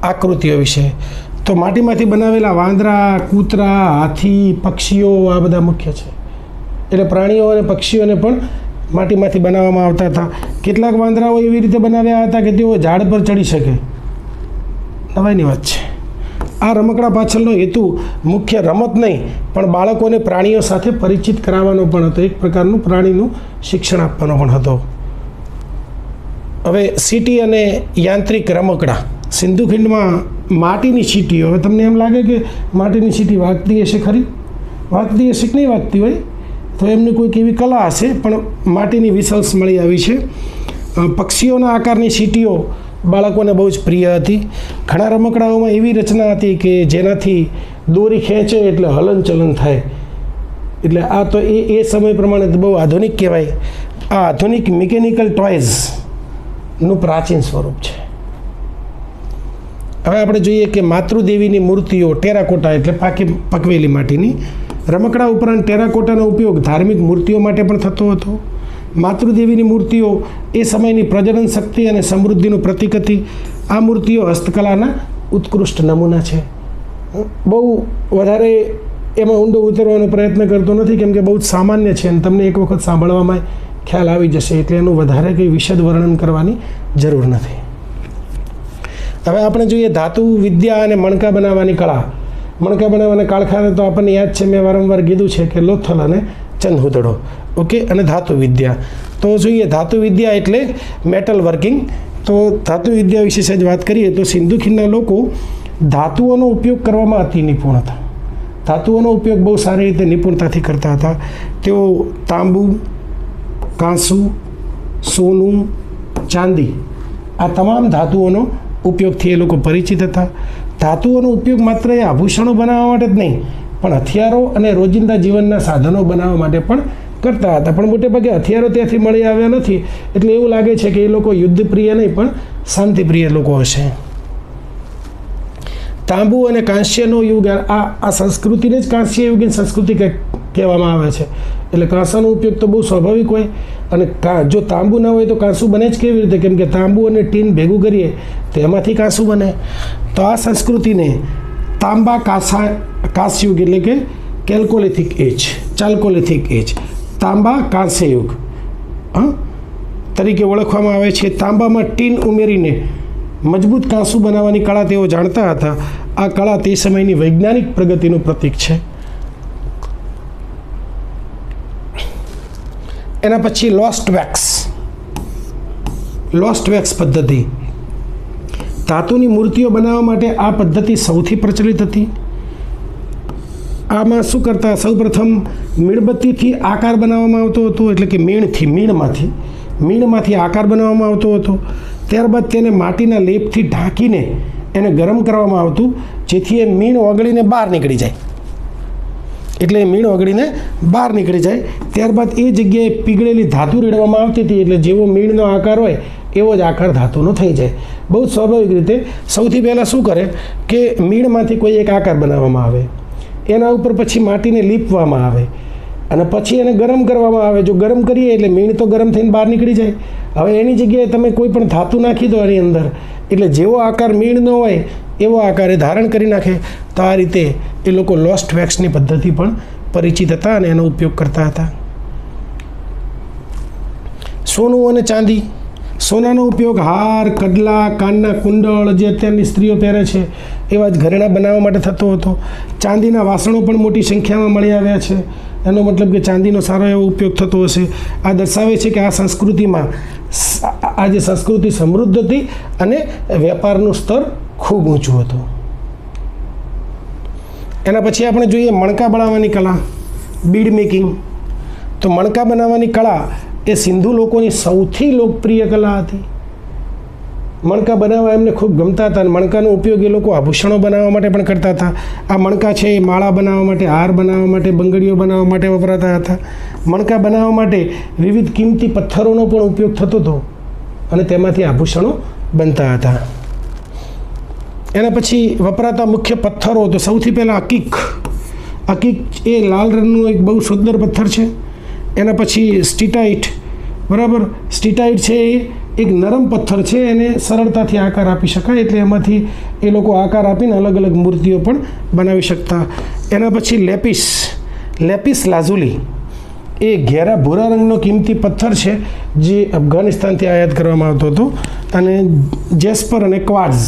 આકૃતિઓ વિશે. તો માટીમાંથી બનાવેલા વાંદરા, કૂતરા, હાથી, પક્ષીઓ આ બધા મુખ્ય છે. એટલે પ્રાણીઓ અને પક્ષીઓને પણ માટીમાંથી બનાવવામાં આવતા હતા. કેટલાક વાંદરાઓ એવી રીતે બનાવ્યા હતા કે તેઓ ઝાડ પર ચડી શકે. નવાઈની વાત છે. આ રમકડા પાછળનો હેતુ મુખ્ય રમત નહીં, પણ બાળકોને પ્રાણીઓ સાથે પરિચિત કરાવવાનો પણ હતો. એક પ્રકારનું પ્રાણીનું શિક્ષણ આપવાનો પણ હતો. હવે સીટી અને યાંત્રિક રમકડા. સિંધુ ખીણમાં માટીની ચીટીઓ. હવે તમને એમ લાગે કે માટીની ચીટી વાગતી હશે ખરી? વાગતી હશે કે નહીં વાગતી હોય તો એમની કોઈક એવી કલા હશે, પણ માટીની વિસલ્સ મળી આવી છે. પક્ષીઓના આકારની ચીટીઓ બાળકોને બહુ જ પ્રિય હતી. ઘણા રમકડાઓમાં એવી રચના હતી કે જેનાથી દોરી ખેંચે એટલે હલનચલન થાય. એટલે આ તો એ સમય પ્રમાણે બહુ આધુનિક કહેવાય. આ આધુનિક મિકેનિકલ ટોયઝનું પ્રાચીન સ્વરૂપ છે. હવે આપણે જોઈએ કે માતૃદેવીની મૂર્તિઓ, ટેરાકોટા એટલે પકવેલી માટીની. રમકડા ઉપરાંત ટેરાકોટાનો ઉપયોગ ધાર્મિક મૂર્તિઓ માટે પણ થતો હતો. માતૃદેવીની મૂર્તિઓ એ સમયની પ્રજનન શક્તિ અને સમૃદ્ધિનું પ્રતીક હતી. આ મૂર્તિઓ હસ્તકલાના ઉત્કૃષ્ટ નમૂના છે. બહુ વધારે એમાં ઊંડો ઉતરવાનો પ્રયત્ન કરતો નથી, કેમ કે બહુ જ સામાન્ય છે અને તમને એક વખત સાંભળવામાં ખ્યાલ આવી જશે, એટલે એનું વધારે કંઈ વિશદ વર્ણન કરવાની જરૂર નથી. હવે આપણે જોઈએ ધાતુ વિદ્યા અને મણકા બનાવવાની કળા. મણકા બનાવવાના કાળખાને તો આપણને યાદ છે, મેં વારંવાર કીધું છે કે લોથલ અને ચંદહુદડો. ઓકે, અને ધાતુ વિદ્યા. તો જોઈએ ધાતુ વિદ્યા એટલે મેટલ વર્કિંગ. તો ધાતુ વિદ્યા વિશે સહેજ વાત કરીએ તો સિંધુ ખીણના લોકો ધાતુઓનો ઉપયોગ કરવામાં અતિ નિપુણ હતા. ધાતુઓનો ઉપયોગ બહુ સારી રીતે નિપુણતાથી કરતા હતા. તેઓ તાંબુ, કાંસુ, સોનું, ચાંદી આ તમામ ધાતુઓનો ઉપયોગથી એ લોકો પરિચિત હતા. ધાતુઓનો ઉપયોગ માત્ર એ આભૂષણો બનાવવા માટે જ નહીં, પણ હથિયારો અને રોજિંદા જીવનના સાધનો બનાવવા માટે પણ કરતા હતા. પણ મોટે ભાગે હથિયારો ત્યાંથી મળી આવ્યા નથી, એટલે એવું લાગે છે કે એ લોકો યુદ્ધપ્રિય નહીં પણ શાંતિપ્રિય લોકો હશે. તાંબુ અને કાંસ્યનો યુગ, આ સંસ્કૃતિને જ કાંસ્ય યુગની સંસ્કૃતિ કહેવામાં આવે છે. એટલે કાંસાનો ઉપયોગ તો બહુ સ્વાભાવિક હોય, અને જો તાંબુ ના હોય તો કાંસુ બને જ કેવી રીતે? કેમ કે તાંબુ અને ટીન ભેગું કરીએ તો એમાંથી કાંસુ બને. તો આ સંસ્કૃતિને તાંબા કાંસ્યુગ એટલે કે ચાલ્કોલિથિક એજ, તાંબા કાંસ્ય યુગ. તરીકે ઓળખવામાં આવે છે. તાંબામાં ટીન ઉમેરીને મજબૂત કાંસુ બનાવવાની કળા તેઓ જાણતા હતા. આ કળા તે સમયની વૈજ્ઞાનિક પ્રગતિનું પ્રતીક છે. એના પછી લોસ્ટ વેક્સ પદ્ધતિ. ધાતુની મૂર્તિઓ બનાવવા માટે આ પદ્ધતિ સૌથી પ્રચલિત હતી. આમાં શું કરતા? સૌપ્રથમ મીણબત્તીથી આકાર બનાવવામાં આવતો હતો, એટલે કે મીણમાંથી આકાર બનાવવામાં આવતો હતો. ત્યારબાદ તેને માટીના લેપથી ઢાંકીને એને ગરમ કરવામાં આવતું, જેથી એ મીણ ઓગળીને બહાર નીકળી જાય. ત્યારબાદ એ જગ્યાએ પીગળેલી ધાતુ રેડવામાં આવતી હતી, એટલે જેવો મીણનો આકાર હોય એવો જ આકાર ધાતુનો થઈ જાય. બહુ જ સ્વાભાવિક રીતે સૌથી પહેલાં શું કરે કે મીણમાંથી કોઈ એક આકાર બનાવવામાં આવે, એના ઉપર પછી માટીને લીપવામાં આવે અને પછી એને ગરમ કરવામાં આવે. જો ગરમ કરીએ એટલે મીણ તો ગરમ થઈને બહાર નીકળી જાય. હવે એની જગ્યાએ તમે કોઈ પણ ધાતુ નાખી દો એની અંદર, એટલે જેવો આકાર મીણનો હોય એવો આકાર એ ધારણ કરી નાખે. તો આ રીતે એ લોકો લોસ્ટ વેક્સની પદ્ધતિ પણ પરિચિત હતા અને એનો ઉપયોગ કરતા હતા. સોનું અને ચાંદી. સોનાનો ઉપયોગ હાર, કડલા, કાનના કુંડળ જે અત્યારની સ્ત્રીઓ પહેરે છે એવા જ ઘરેણાં બનાવવા માટે થતો હતો. ચાંદીના વાસણો પણ મોટી સંખ્યામાં મળી આવ્યા છે. એનો મતલબ કે ચાંદીનો સારો એવો ઉપયોગ થતો હશે. આ દર્શાવે છે કે આ જે સંસ્કૃતિ સમૃદ્ધ હતી અને વેપારનું સ્તર ખૂબ ઊંચું હતું. એના પછી આપણે જોઈએ મણકા બનાવવાની કલા, બીડ મેકિંગ. તો મણકા બનાવવાની કળા એ સિંધુ લોકોની સૌથી લોકપ્રિય કલા હતી. મણકા બનાવવા એમને ખૂબ ગમતા હતા અને મણકાનો ઉપયોગ એ લોકો આભૂષણો બનાવવા માટે પણ કરતા હતા. આ મણકા છે એ માળા બનાવવા માટે, હાર બનાવવા માટે, બંગડીઓ બનાવવા માટે વપરાતા હતા. મણકા બનાવવા માટે વિવિધ કિંમતી પથ્થરોનો પણ ઉપયોગ થતો હતો અને તેમાંથી આભૂષણો બનતા હતા. એના પછી વપરાતા મુખ્ય પથ્થરો તો સૌથી પહેલાં અકીક એ લાલ રંગનું એક બહુ સુંદર પથ્થર છે. એના પછી સ્ટીટાઇટ. બરાબર, સ્ટીટાઇટ છે એ એક નરમ પથ્થર છે, એને સરળતાથી આકાર આપી શકાય, એટલે એમાંથી એ લોકો આકાર આપીને અલગ અલગ મૂર્તિઓ પણ બનાવી શકતા. એના પછી લેપિસ લાઝુલી એ ઘેરા ભૂરા રંગનો કિંમતી પથ્થર છે જે અફઘાનિસ્તાનથી આયાત કરવામાં આવતો હતો. અને જેસ્પર અને ક્વાર્ટ્ઝ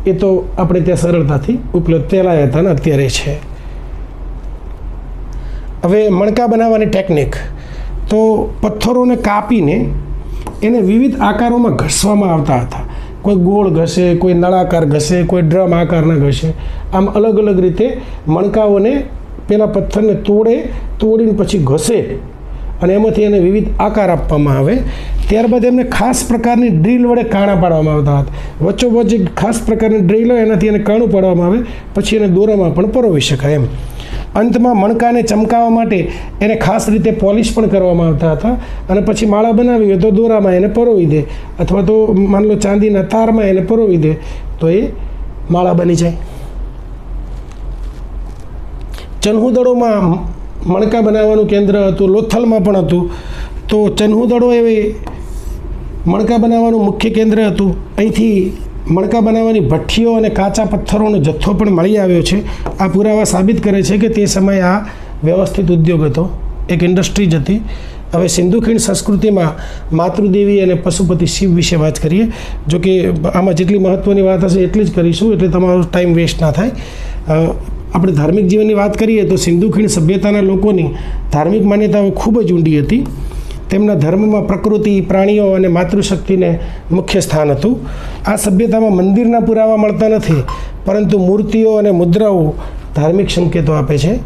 એ તો આપણે ત્યાં સરળતાથી ઉપલબ્ધ પહેલાં હતા ને અત્યારે છે. હવે મણકા બનાવવાની ટેકનિક. તો પથ્થરોને કાપીને એને વિવિધ આકારોમાં ઘસવામાં આવતા હતા. કોઈ ગોળ ઘસે, કોઈ નળાકાર ઘસે, કોઈ ડ્રમ આકારના ઘસે. આમ અલગ અલગ રીતે મણકાઓને પેલા પથ્થરને તોડીને પછી ઘસે અને એમાંથી એને વિવિધ આકાર આપવામાં આવે. ત્યારબાદ એમને ખાસ પ્રકારની ડ્રીલ વડે કાણા પાડવામાં આવતા હતા. વચ્ચોવચ્ચ એક ખાસ પ્રકારની ડ્રીલ હોય એનાથી એને કાણું પાડવામાં આવે, પછી એને દોરામાં પણ પરોવી શકાય એમ. અંતમાં મણકાને ચમકાવવા માટે એને ખાસ રીતે પોલિશ પણ કરવામાં આવતા હતા અને પછી માળા બનાવી હોય તો દોરામાં એને પરોવી દે, અથવા તો માન લો ચાંદીના તારમાં એને પરોવી દે તો એ માળા બની જાય. ચન્હુદડોમાં મણકા બનાવવાનું કેન્દ્ર હતું, લોથલમાં પણ હતું. તો ચન્હુદડો એ મણકા બનાવવાનું મુખ્ય કેન્દ્ર હતું. અહીંથી મણકા બનાવવાની ભઠ્ઠીઓ અને કાચા પથ્થરોનો જથ્થો પણ મળી આવ્યો છે. આ પુરાવા સાબિત કરે છે કે તે સમયે આ વ્યવસ્થિત ઉદ્યોગ હતો, એક ઇન્ડસ્ટ્રી જ હતી. હવે સિંધુ ખીણ સંસ્કૃતિમાં માતૃદેવી અને પશુપતિ શિવ વિશે વાત કરીએ. જો કે આમાં જેટલી મહત્ત્વની વાત હશે એટલી જ કરીશું, એટલે તમારો ટાઈમ વેસ્ટ ના થાય. આપણે ધાર્મિક જીવનની વાત કરીએ તો સિંધુ ખીણ સભ્યતાના લોકોની ધાર્મિક માન્યતાઓ ખૂબ જ ઊંડી હતી. તેમના ધર્મમાં પ્રકૃતિ, પ્રાણીઓ અને માતૃશક્તિને મુખ્ય સ્થાન હતું. આ સભ્યતામાં મંદિરના પુરાવા મળતા નથી, પરંતુ મૂર્તિઓ અને મુદ્રાઓ ધાર્મિક સંકેતો આપે છે.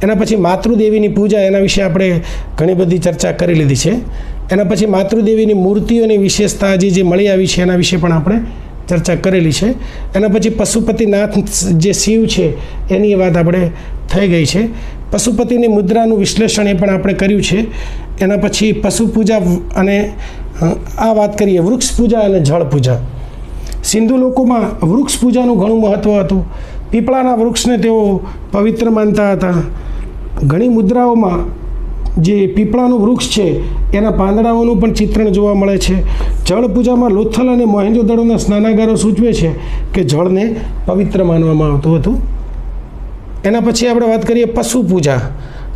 એના પછી માતૃદેવીની પૂજા, એના વિશે આપણે ઘણી બધી ચર્ચા કરી લીધી છે. એના પછી માતૃદેવીની મૂર્તિઓની વિશેષતા જે મળી આવી છે એના વિશે પણ આપણે ચર્ચા કરેલી છે. એના પછી પશુપતિનાથ જે શિવ છે એની વાત આપણે થઈ ગઈ છે. પશુપતિની મુદ્રાનું વિશ્લેષણ એ પણ આપણે કર્યું છે. એના પછી પશુ પૂજા અને આ વાત કરીએ વૃક્ષ પૂજા અને જળ પૂજા. સિંધુ લોકોમાં વૃક્ષ પૂજાનું ઘણું મહત્ત્વ હતું. પીપળાના વૃક્ષને તેઓ પવિત્ર માનતા હતા. ઘણી મુદ્રાઓમાં જે પીપળાનું વૃક્ષ છે એના પાંદડાઓનું પણ ચિત્રણ જોવા મળે છે. જળ પૂજામાં લોથલ અને મોહેંજો-દડોના સ્નાનાગારો સૂચવે છે કે જળને પવિત્ર માનવામાં આવતું હતું. એના પછી આપણે વાત કરીએ પશુ પૂજા.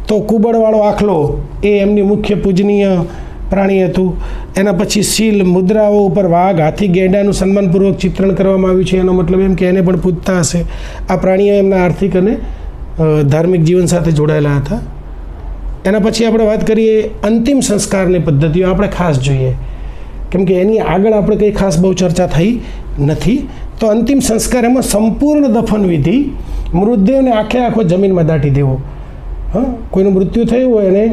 તો કુબડવાળો આખલો એ એમની મુખ્ય પૂજનીય પ્રાણી હતું. એના પછી શીલ, મુદ્રાઓ ઉપર વાઘ, હાથી, ગેંડાનું સન્માનપૂર્વક ચિત્રણ કરવામાં આવ્યું છે. એનો મતલબ એમ કે એને પણ પૂજતા હશે. આ પ્રાણીઓ એમના આર્થિક અને ધાર્મિક જીવન સાથે જોડાયેલા હતા. એના પછી આપણે વાત કરીએ અંતિમ સંસ્કારની પદ્ધતિઓ આપણે ખાસ જોઈએ, કેમ કે એની આગળ આપણે કંઈ ખાસ બહુ ચર્ચા થઈ નથી. તો અંતિમ સંસ્કાર એમાં સંપૂર્ણ દફન વિધિ, મૃતદેહને આખો જમીનમાં દાટી દેવો. કોઈનું મૃત્યુ થયું હોય અને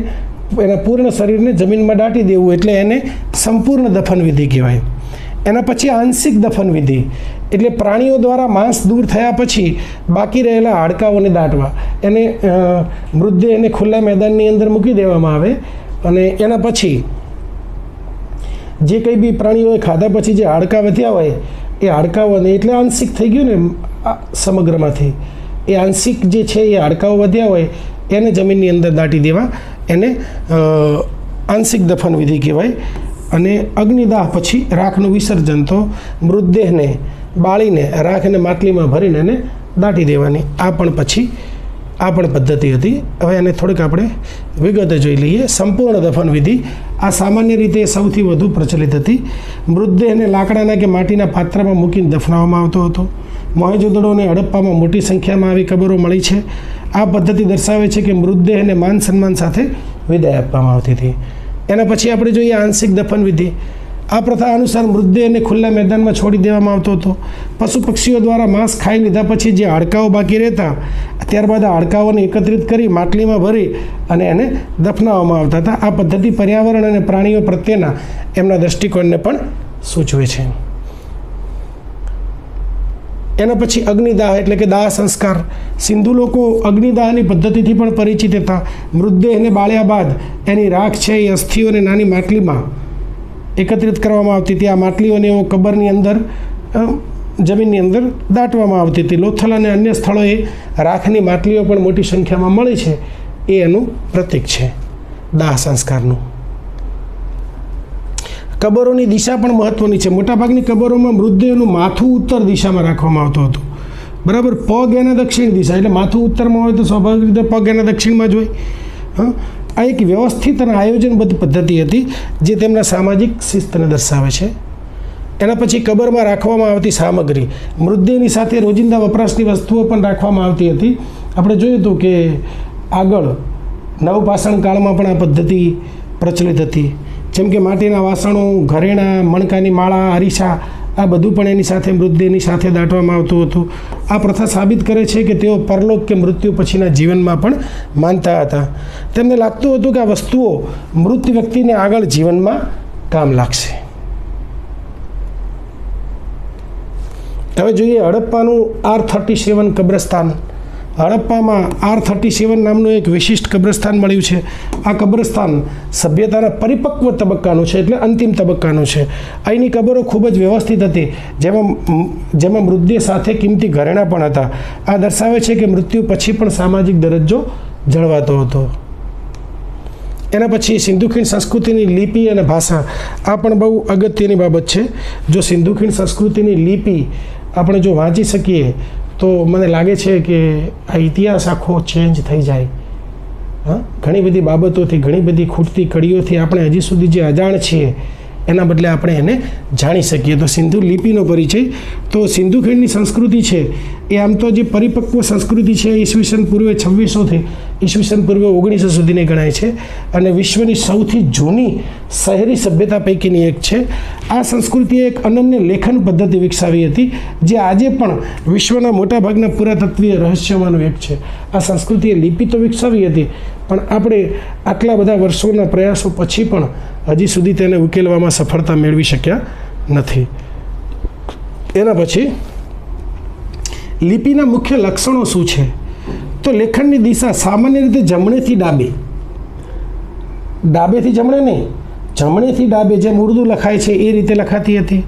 એના પૂર્ણ શરીરને જમીનમાં દાટી દેવું એટલે એને સંપૂર્ણ દફન વિધિ કહેવાય. એના પછી આંશિક દફન વિધિ એટલે પ્રાણીઓ દ્વારા માંસ દૂર થયા પછી બાકી રહેલા હાડકાઓને દાટવા. એને મૃતદેહને ખુલ્લા મેદાનની અંદર મૂકી દેવામાં આવે અને એના પછી જે કંઈ બી પ્રાણીઓએ ખાધા પછી જે હાડકા વધ્યા હોય એ હાડકાઓને, એટલે આંશિક થઈ ગયું ને સમગ્રમાંથી, એ આંશિક જે છે એ હાડકાઓ વધ્યા હોય એને જમીનની અંદર દાટી દેવા. એને આંશિક દફન વિધિ કહેવાય. અને અગ્નિદાહ પછી રાખનું વિસર્જન, તો મૃતદેહને બાળીને રાખને માટલીમાં ભરીને એને દાટી દેવાની. આ પણ પદ્ધતિ હતી. હવે એને થોડીક આપણે વિગતે જોઈ લઈએ. સંપૂર્ણ દફન વિધિ આ સામાન્ય રીતે સૌથી વધુ પ્રચલિત હતી. મૃતદેહને લાકડાના કે માટીના પાત્રમાં મૂકીને દફનાવવામાં આવતો હતો. મોહેંજો-દડો અને હડપ્પામાં મોટી સંખ્યામાં આવી કબરો મળી છે. આ પદ્ધતિ દર્શાવે છે કે મૃતદેહને માન સન્માન સાથે વિદાય આપવામાં આવતી હતી. એના પછી આપણે જોઈએ આંશિક દફન વિધિ. આ પ્રથા અનુસાર મૃતદેહને ખુલ્લા મેદાનમાં છોડી દેવામાં આવતો હતો. પશુ પક્ષીઓ દ્વારા માંસ ખાઈ લીધા પછી જે હાડકાઓ બાકી રહેતા, ત્યારબાદ આ હાડકાઓને એકત્રિત કરી માટલીમાં ભરી અને એને દફનાવવામાં આવતા હતા. આ પદ્ધતિ પર્યાવરણ અને પ્રાણીઓ પ્રત્યેના એમના દૃષ્ટિકોણને પણ સૂચવે છે. એના પછી અગ્નિદાહ એટલે કે દાહ સંસ્કાર. સિંધુ લોકો અગ્નિદાહની પદ્ધતિથી પણ પરિચિત હતા. મૃતદેહને બાળ્યા બાદ એની રાખ છે એ અસ્થિઓને નાની માટલીમાં એકત્રિત કરવામાં આવતી હતી. આ માટલીઓને એવો કબરની અંદર, જમીનની અંદર દાટવામાં આવતી હતી. લોથલ અને અન્ય સ્થળોએ રાખની માટલીઓ પણ મોટી સંખ્યામાં મળી છે. એ એનું પ્રતીક છે દાહ સંસ્કારનું. કબરોની દિશા પણ મહત્વની છે. મોટાભાગની કબરોમાં મૃતદેહનું માથું ઉત્તર દિશામાં રાખવામાં આવતું હતું. બરાબર, પગ એના દક્ષિણ દિશા, એટલે માથું ઉત્તરમાં હોય તો સ્વાભાવિક રીતે પગ એના દક્ષિણમાં જ હોય. આ એક વ્યવસ્થિત અને આયોજનબદ્ધ પદ્ધતિ હતી જે તેમના સામાજિક શિસ્તને દર્શાવે છે. એના પછી કબરમાં રાખવામાં આવતી સામગ્રી. મૃતદેહની સાથે રોજિંદા વપરાશની વસ્તુઓ પણ રાખવામાં આવતી હતી. આપણે જોયું હતું કે આગળ નવપાષાણ કાળમાં પણ આ પદ્ધતિ પ્રચલિત હતી. જેમ કે માટીના વાસણો, ઘરેણાં, મણકાની માળા, અરીસા, આ બધું પણ એની સાથે મૃતદેહની સાથે દાટવામાં આવતું હતું. આ પ્રથા સાબિત કરે છે કે તેઓ પરલોક કે મૃત્યુ પછીના જીવનમાં પણ માનતા હતા. તેમને લાગતું હતું કે આ વસ્તુઓ મૃત વ્યક્તિને આગળ જીવનમાં કામ લાગશે. હવે જોઈએ હડપ્પાનું R37 કબ્રસ્તાન. હડપ્પામાં R37 નામનું એક વિશિષ્ટ કબ્રસ્તાન મળ્યું છે. આ કબ્રસ્તાન સભ્યતાના પરિપક્વ તબક્કાનું છે, એટલે અંતિમ તબક્કાનું છે. અહીંની કબરો ખૂબ જ વ્યવસ્થિત હતી, જેમાં મૃતદેહ સાથે કિંમતી ઘરેણાં પણ હતા. આ દર્શાવે છે કે મૃત્યુ પછી પણ સામાજિક દરજ્જો જળવાતો હતો. એના પછી સિંધુ ખીણ સંસ્કૃતિની લિપિ અને ભાષા. આ પણ બહુ અગત્યની બાબત છે. જો સિંધુ ખીણ સંસ્કૃતિની લિપિ આપણે જો વાંચી શકીએ તો મને લાગે છે કે આ ઇતિહાસ આખો ચેન્જ થઈ જાય. ઘણી બધી બાબતોથી, ઘણી બધી ખૂટતી કડીઓથી આપણે હજી સુધી જે અજાણ છીએ એના બદલે આપણે એને જાણી શકીએ. તો સિંધુ લિપિનો પરિચય. તો સિંધુ ખીણની સંસ્કૃતિ છે એ આમ તો જે પરિપક્વ સંસ્કૃતિ છે ઈસવીસન પૂર્વે 2600થી ઈસવીસન પૂર્વે 1900 સુધીની ગણાય છે અને વિશ્વની સૌથી જૂની શહેરી સભ્યતા પૈકીની એક છે. આ સંસ્કૃતિએ એક અનન્ય લેખન પદ્ધતિ વિકસાવી હતી જે આજે પણ વિશ્વના મોટાભાગના પુરાતત્વીય રહસ્યોમાંનું એક છે. આ સંસ્કૃતિએ લિપિ તો વિકસાવી હતી, પણ આપણે આટલા બધા વર્ષોના પ્રયાસો પછી પણ હજી સુધી તેને ઉકેલવામાં સફળતા મેળવી શક્યા નથી. એના પછી લિપિના મુખ્ય લક્ષણો શું છે? તો લેખનની દિશા સામાન્ય રીતે જમણેથી ડાબે, ડાબેથી જમણે નહીં, જમણેથી ડાબે જેમ ઉર્દુ લખાય છે એ રીતે લખાતી હતી.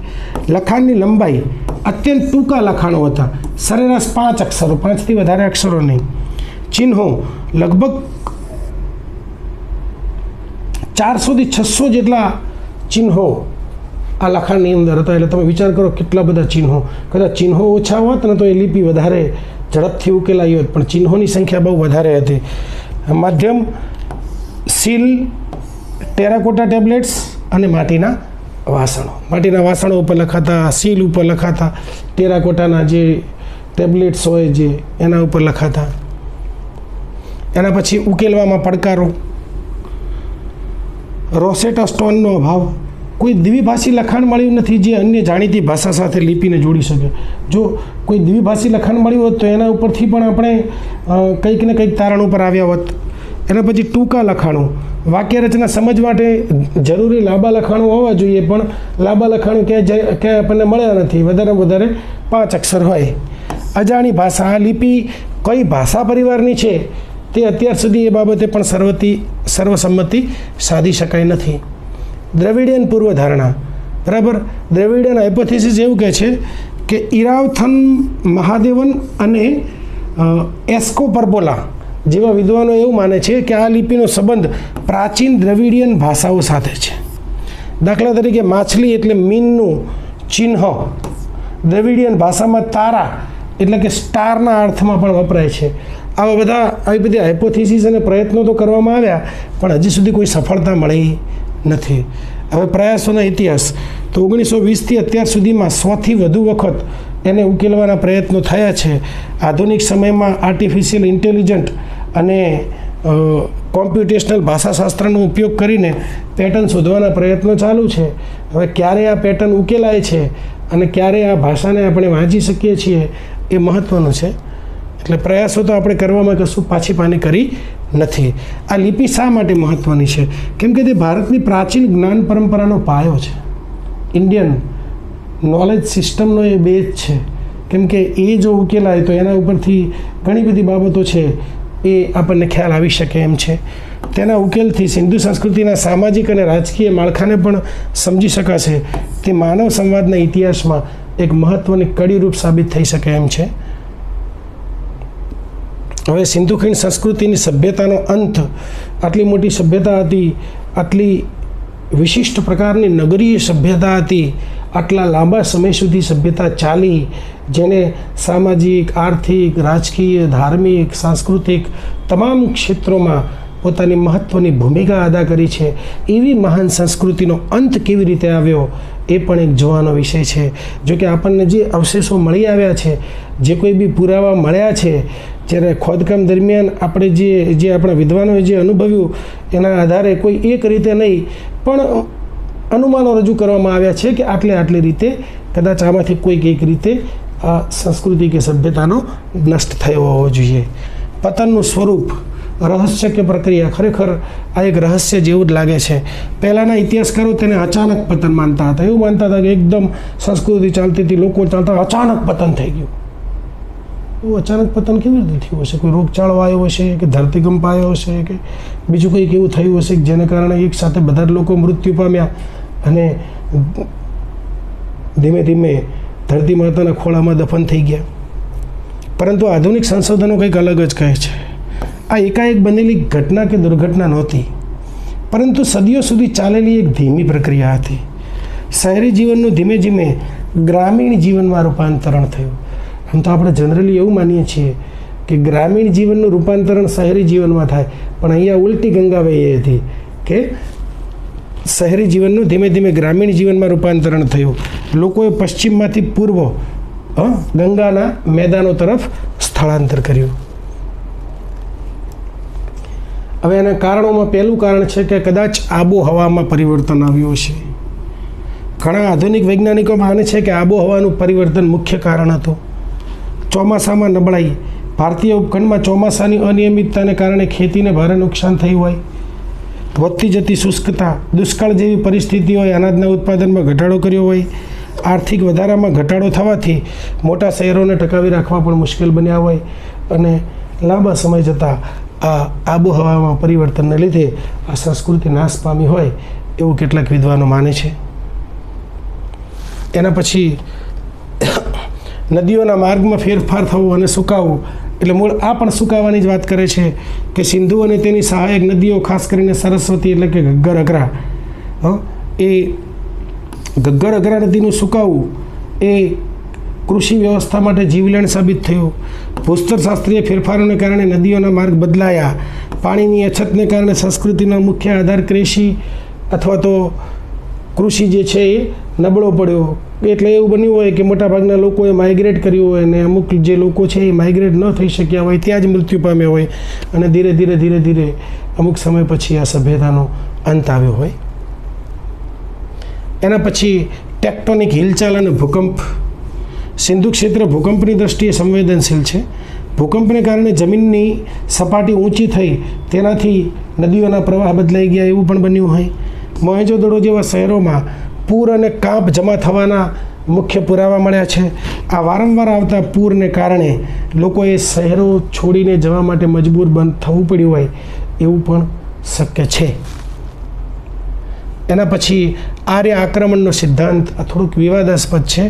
લખાણની લંબાઈ અત્યંત ટૂંકા લખાણો હતા, સરેરાશ 5 અક્ષરો, 5થી વધારે અક્ષરો નહીં. ચિહ્નો લગભગ 400 થી 600 જેટલા ચિહ્નો આ લખાણની અંદર હતા. એટલે તમે વિચાર કરો કેટલા બધા ચિહ્નો. કદાચ ચિહ્નો ઓછા હોત ને તો એ લિપિ વધારે ઝડપથી ઉકેલાઈ હોત, પણ ચિહ્નોની સંખ્યા બહુ વધારે હતી. માધ્યમ સીલ, ટેરાકોટા ટેબ્લેટ્સ અને માટીના વાસણો ઉપર લખાતા, સીલ ઉપર લખાતા, ટેરાકોટાના જે ટેબ્લેટ્સ હોય જે એના ઉપર લખાતા. એના પછી ઉકેલવામાં પડકારો, રોસેટા સ્ટોનનો અભાવ. કોઈ દ્વિભાષી લખાણ મળ્યું નથી જે અન્ય જાણીતી ભાષા સાથે લિપિને જોડી શકે. જો કોઈ દ્વિભાષી લખાણ મળ્યું હોત તો એના ઉપરથી પણ આપણે કંઈક ને કંઈક તારણ ઉપર આવ્યા હોત. એના પછી ટૂંકા લખાણો, વાક્ય રચના સમજ માટે જરૂરી લાંબા લખાણો હોવા જોઈએ, પણ લાંબા લખાણો ક્યાંય આપણને મળ્યા નથી. વધારે 5 અક્ષર હોય. અજાણી ભાષા, આ લિપિ કઈ ભાષા પરિવારની છે તે અત્યાર સુધી એ બાબતે પણ સર્વસંમતિ સાધી શકાય નથી. દ્રવિડિયન પૂર્વધારણા, બરાબર. દ્રવિડિયન હાઇપોથેસિસ એવું કહે છે કે ઇરાવથન મહાદેવન અને એસ્કોપરબોલા જેવા વિદ્વાનો એવું માને છે કે આ લિપિનો સંબંધ પ્રાચીન દ્રવિડિયન ભાષાઓ સાથે છે. દાખલા તરીકે માછલી એટલે મીનનું ચિહ્ન દ્રવિડિયન ભાષામાં તારા એટલે કે સ્ટારના અર્થમાં પણ વપરાય છે. આવી બધી હાઇપોથેસિસ અને પ્રયત્નો તો કરવામાં આવ્યા, પણ હજી સુધી કોઈ સફળતા મળી નથી. હવે પ્રયાસોનો ઇતિહાસ તો 1920થી અત્યાર સુધીમાં 100થી વધુ વખત એને ઉકેલવાના પ્રયત્નો થયા છે. આધુનિક સમયમાં આર્ટિફિશિયલ ઇન્ટેલિજન્ટ અને કોમ્પ્યુટેશનલ ભાષાશાસ્ત્રનો ઉપયોગ કરીને પેટર્ન શોધવાના પ્રયત્નો ચાલુ છે. હવે ક્યારે આ પેટર્ન ઉકેલાય છે અને ક્યારે આ ભાષાને આપણે વાંચી શકીએ છીએ એ મહત્ત્વનું છે. એટલે પ્રયાસો તો આપણે કરવામાં કશું પાછી પાની કરી નથી. આ લિપિ શા માટે મહત્ત્વની છે? કેમ કે તે ભારતની પ્રાચીન જ્ઞાન પરંપરાનો પાયો છે. ઇન્ડિયન નોલેજ સિસ્ટમનો એ બેઝ છે. કેમ કે એ જો ઉકેલાય તો એના ઉપરથી ઘણી બધી બાબતો છે એ આપણને ખ્યાલ આવી શકે એમ છે. તેના ઉકેલથી સિંધુ સંસ્કૃતિના સામાજિક અને રાજકીય માળખાને પણ સમજી શકાશે. તે માનવ સંવાદના ઇતિહાસમાં એક મહત્ત્વની કડીરૂપ સાબિત થઈ શકે એમ છે. હવે સિંધુ ખીણ સંસ્કૃતિની સભ્યતાનો અંત, આટલી મોટી સભ્યતા હતી, આટલી વિશિષ્ટ પ્રકારની નગરીય સભ્યતા હતી, આટલા લાંબા સમય સુધી સભ્યતા ચાલી, જેને સામાજિક, આર્થિક, રાજકીય, ધાર્મિક, સાંસ્કૃતિક તમામ ક્ષેત્રોમાં પોતાની મહત્ત્વની ભૂમિકા અદા કરી છે. એવી મહાન સંસ્કૃતિનો અંત કેવી રીતે આવ્યો એ પણ એક જોવાનો વિષય છે. જો કે આપણને જે અવશેષો મળી આવ્યા છે, જે કોઈ બી પુરાવા મળ્યા છે, જ્યારે ખોદકામ દરમિયાન આપણે જે આપણા વિદ્વાનોએ જે અનુભવ્યું એના આધારે કોઈ એક રીતે નહીં પણ અનુમાનો રજૂ કરવામાં આવ્યા છે કે આટલી રીતે કદાચ આમાંથી કોઈક એક રીતે આ સંસ્કૃતિ કે સભ્યતાનો નષ્ટ થયો હોવો જોઈએ. પતનનું સ્વરૂપ, રહસ્ય કે પ્રક્રિયા, ખરેખર આ એક રહસ્ય જેવું જ લાગે છે. પહેલાંના ઇતિહાસકારો તેને અચાનક પતન માનતા હતા. એવું માનતા હતા કે એકદમ સંસ્કૃતિ ચાલતી હતી, લોકો ચાલતા, અચાનક પતન થઈ ગયું. એવું અચાનક પતન કેવી રીતે થયું હશે? કોઈ રોગચાળો આવ્યો હશે કે ધરતીકંપ આવ્યો હશે કે બીજું કંઈક એવું થયું હશે કે જેને કારણે એક સાથે બધા જ લોકો મૃત્યુ પામ્યા અને ધીમે ધીમે ધરતી માતાના ખોળામાં દફન થઈ ગયા. પરંતુ આધુનિક સંશોધનો કંઈક અલગ જ કહે છે. આ એકાએક બનેલી ઘટના કે દુર્ઘટના નહોતી, પરંતુ સદીઓ સુધી ચાલેલી એક ધીમી પ્રક્રિયા હતી. શહેરી જીવનનું ધીમે ધીમે ગ્રામીણ જીવનમાં રૂપાંતરણ થયું. આમ તો આપણે જનરલી એવું માનીએ છીએ કે ગ્રામીણ જીવનનું રૂપાંતરણ શહેરી જીવનમાં થાય, પણ અહીંયા ઉલટી ગંગા વહી હતી કે શહેરી જીવનનું ધીમે ધીમે ગ્રામીણ જીવનમાં રૂપાંતરણ થયું. લોકોએ પશ્ચિમમાંથી પૂર્વ ગંગાના મેદાનો તરફ સ્થળાંતર કર્યું. હવે એના કારણોમાં પહેલું કારણ છે કે કદાચ આબોહવામાં પરિવર્તન આવ્યું છે. ઘણા આધુનિક વૈજ્ઞાનિકો માને છે કે આબોહવાનું પરિવર્તન મુખ્ય કારણ હતું. ચોમાસામાં નબળાઈ, ભારતીય ઉપખંડમાં ચોમાસાની અનિયમિતતાને કારણે ખેતીને ભારે નુકસાન થયું હોય, વધતી જતી શુષ્કતા, દુષ્કાળ જેવી પરિસ્થિતિઓએ અનાજના ઉત્પાદનમાં ઘટાડો કર્યો હોય, આર્થિક વધારામાં ઘટાડો થવાથી મોટા શહેરોને ટકાવી રાખવા પણ મુશ્કેલ બન્યા હોય અને લાંબા સમય જતાં આ આબોહવામાં પરિવર્તનને લીધે આ સંસ્કૃતિ નાશ પામી હોય એવું કેટલાક વિદ્વાનો માને છે. એના પછી નદીઓના માર્ગમાં ફેરફાર થવો અને સુકાવવું, એટલે મૂળ આ પણ સુકાવાની જ વાત કરે છે કે સિંધુ અને તેની સહાયક નદીઓ, ખાસ કરીને સરસ્વતી એટલે કે ઘગ્ગર અઘરા, એ ઘગ્ગર અઘરા નદીનું સુકાવવું એ કૃષિ વ્યવસ્થા માટે જીવલેણ સાબિત થયું. ભૂસ્તરશાસ્ત્રીય ફેરફારોને કારણે નદીઓના માર્ગ બદલાયા. પાણીની અછતને કારણે સંસ્કૃતિનો મુખ્ય આધાર કૃષિ અથવા તો કૃષિ જે છે એ નબળો પડ્યો. એટલે એવું બન્યું હોય કે મોટાભાગના લોકોએ માઇગ્રેટ કર્યું હોય અને અમુક જે લોકો છે એ માઇગ્રેટ ન થઈ શક્યા હોય, ત્યાં જ મૃત્યુ પામ્યા હોય અને ધીરે ધીરે અમુક સમય પછી આ સભ્યતાનો અંત આવ્યો હોય. એના પછી ટેક્ટોનિક હિલચાલ અને ભૂકંપ. સિંધુ ક્ષેત્ર ભૂકંપની દ્રષ્ટિએ સંવેદનશીલ છે. ભૂકંપને કારણે જમીનની સપાટી ઊંચી થઈ, તેનાથી નદીઓના પ્રવાહ બદલાઈ ગયા એવું પણ બન્યું હોય. મોહેંજો-દડો જેવા શહેરોમાં પૂર અને કાંપ જમા થવાના મુખ્ય પુરાવા મળ્યા છે. આ વારંવાર આવતા પૂરને કારણે લોકોએ શહેરો છોડીને જવા માટે મજબૂર થવું પડ્યું હોય એવું પણ શક્ય છે. એના પછી આર્ય આક્રમણનો સિદ્ધાંત થોડુંક વિવાદાસ્પદ છે.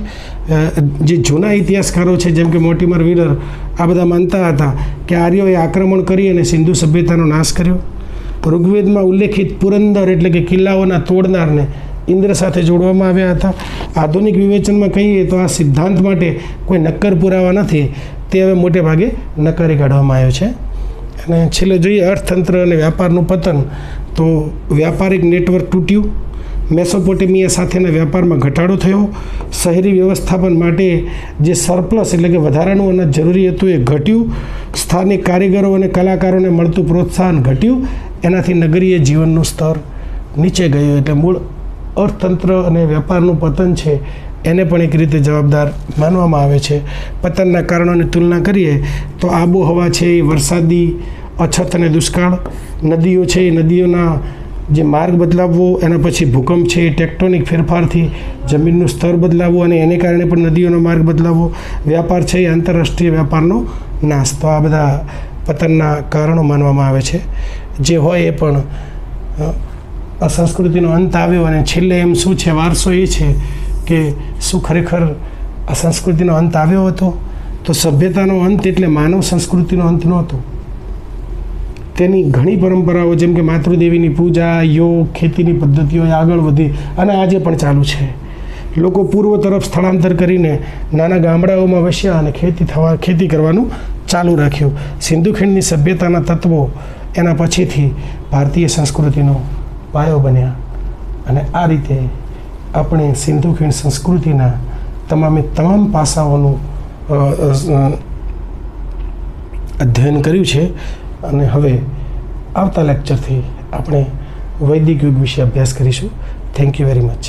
જે જૂના ઇતિહાસકારો છે જેમ કે મોર્ટિમર વ્હીલર આ બધા માનતા હતા કે આર્યોએ આક્રમણ કરી અને સિંધુ સભ્યતાનો નાશ કર્યો. ઋગ્વેદમાં ઉલ્લેખિત પુરંદર એટલે કે કિલ્લાઓના તોડનારને ઇન્દ્ર સાથે જોડવામાં આવ્યા હતા. આધુનિક વિવેચનમાં કહીએ તો આ સિદ્ધાંત માટે કોઈ નક્કર પુરાવા નથી. તે હવે મોટે ભાગે નકારી કાઢવામાં આવ્યો છે. અને છેલ્લે જોઈએ અર્થતંત્ર અને વ્યાપારનું પતન. તો વ્યાપારિક નેટવર્ક તૂટ્યું. મેસોપોટેમિયા સાથેના વ્યાપારમાં ઘટાડો થયો. શહેરી વ્યવસ્થાપન માટે જે સરપ્લસ એટલે કે વધારાનું અનાજ જરૂરી હતું એ ઘટ્યું. સ્થાનિક કારીગરો અને કલાકારોને મળતું પ્રોત્સાહન ઘટ્યું. એનાથી નગરીય જીવનનું સ્તર નીચે ગયું. એટલે મૂળ અર્થતંત્ર અને વ્યાપારનું પતન છે એને પણ એક રીતે જવાબદાર માનવામાં આવે છે. પતનના કારણોની તુલના કરીએ તો આબોહવા છે એ વરસાદી અછત અને દુષ્કાળ, નદીઓ છે એ નદીઓના જે માર્ગ બદલાવવો, એના પછી ભૂકંપ છે એ ટેક્ટોનિક ફેરફારથી જમીનનું સ્તર બદલાવવું અને એને કારણે પણ નદીઓનો માર્ગ બદલાવવો, વ્યાપાર છે એ આંતરરાષ્ટ્રીય વ્યાપારનો નાશ. તો આ બધા પતનના કારણો માનવામાં આવે છે. જે હોય એ પણ આ સંસ્કૃતિનો અંત આવ્યો અને છેલ્લે એમ શું છે, વારસો એ છે કે શું ખરેખર આ સંસ્કૃતિનો અંત આવ્યો હતો? તો સભ્યતાનો અંત એટલે માનવ સંસ્કૃતિનો અંત નહોતો. તેની ઘણી પરંપરાઓ જેમ કે માતૃદેવીની પૂજા, યોગ, ખેતીની પદ્ધતિઓ આગળ વધી અને આજે પણ ચાલુ છે. લોકો પૂર્વ તરફ સ્થળાંતર કરીને નાના ગામડાઓમાં વસ્યા અને ખેતી કરવાનું ચાલુ રાખ્યું. સિંધુ ખીણની સભ્યતાના તત્વો એના પછીથી ભારતીય સંસ્કૃતિનો પાયો બન્યા અને આ રીતે આપણે સિંધુ ખીણ સંસ્કૃતિના તમામ પાસાઓનું અધ્યયન કર્યું છે. અને હવે આવતા લેક્ચરથી આપણે વૈદિક યુગ વિશે અભ્યાસ કરીશું. Thank you very much.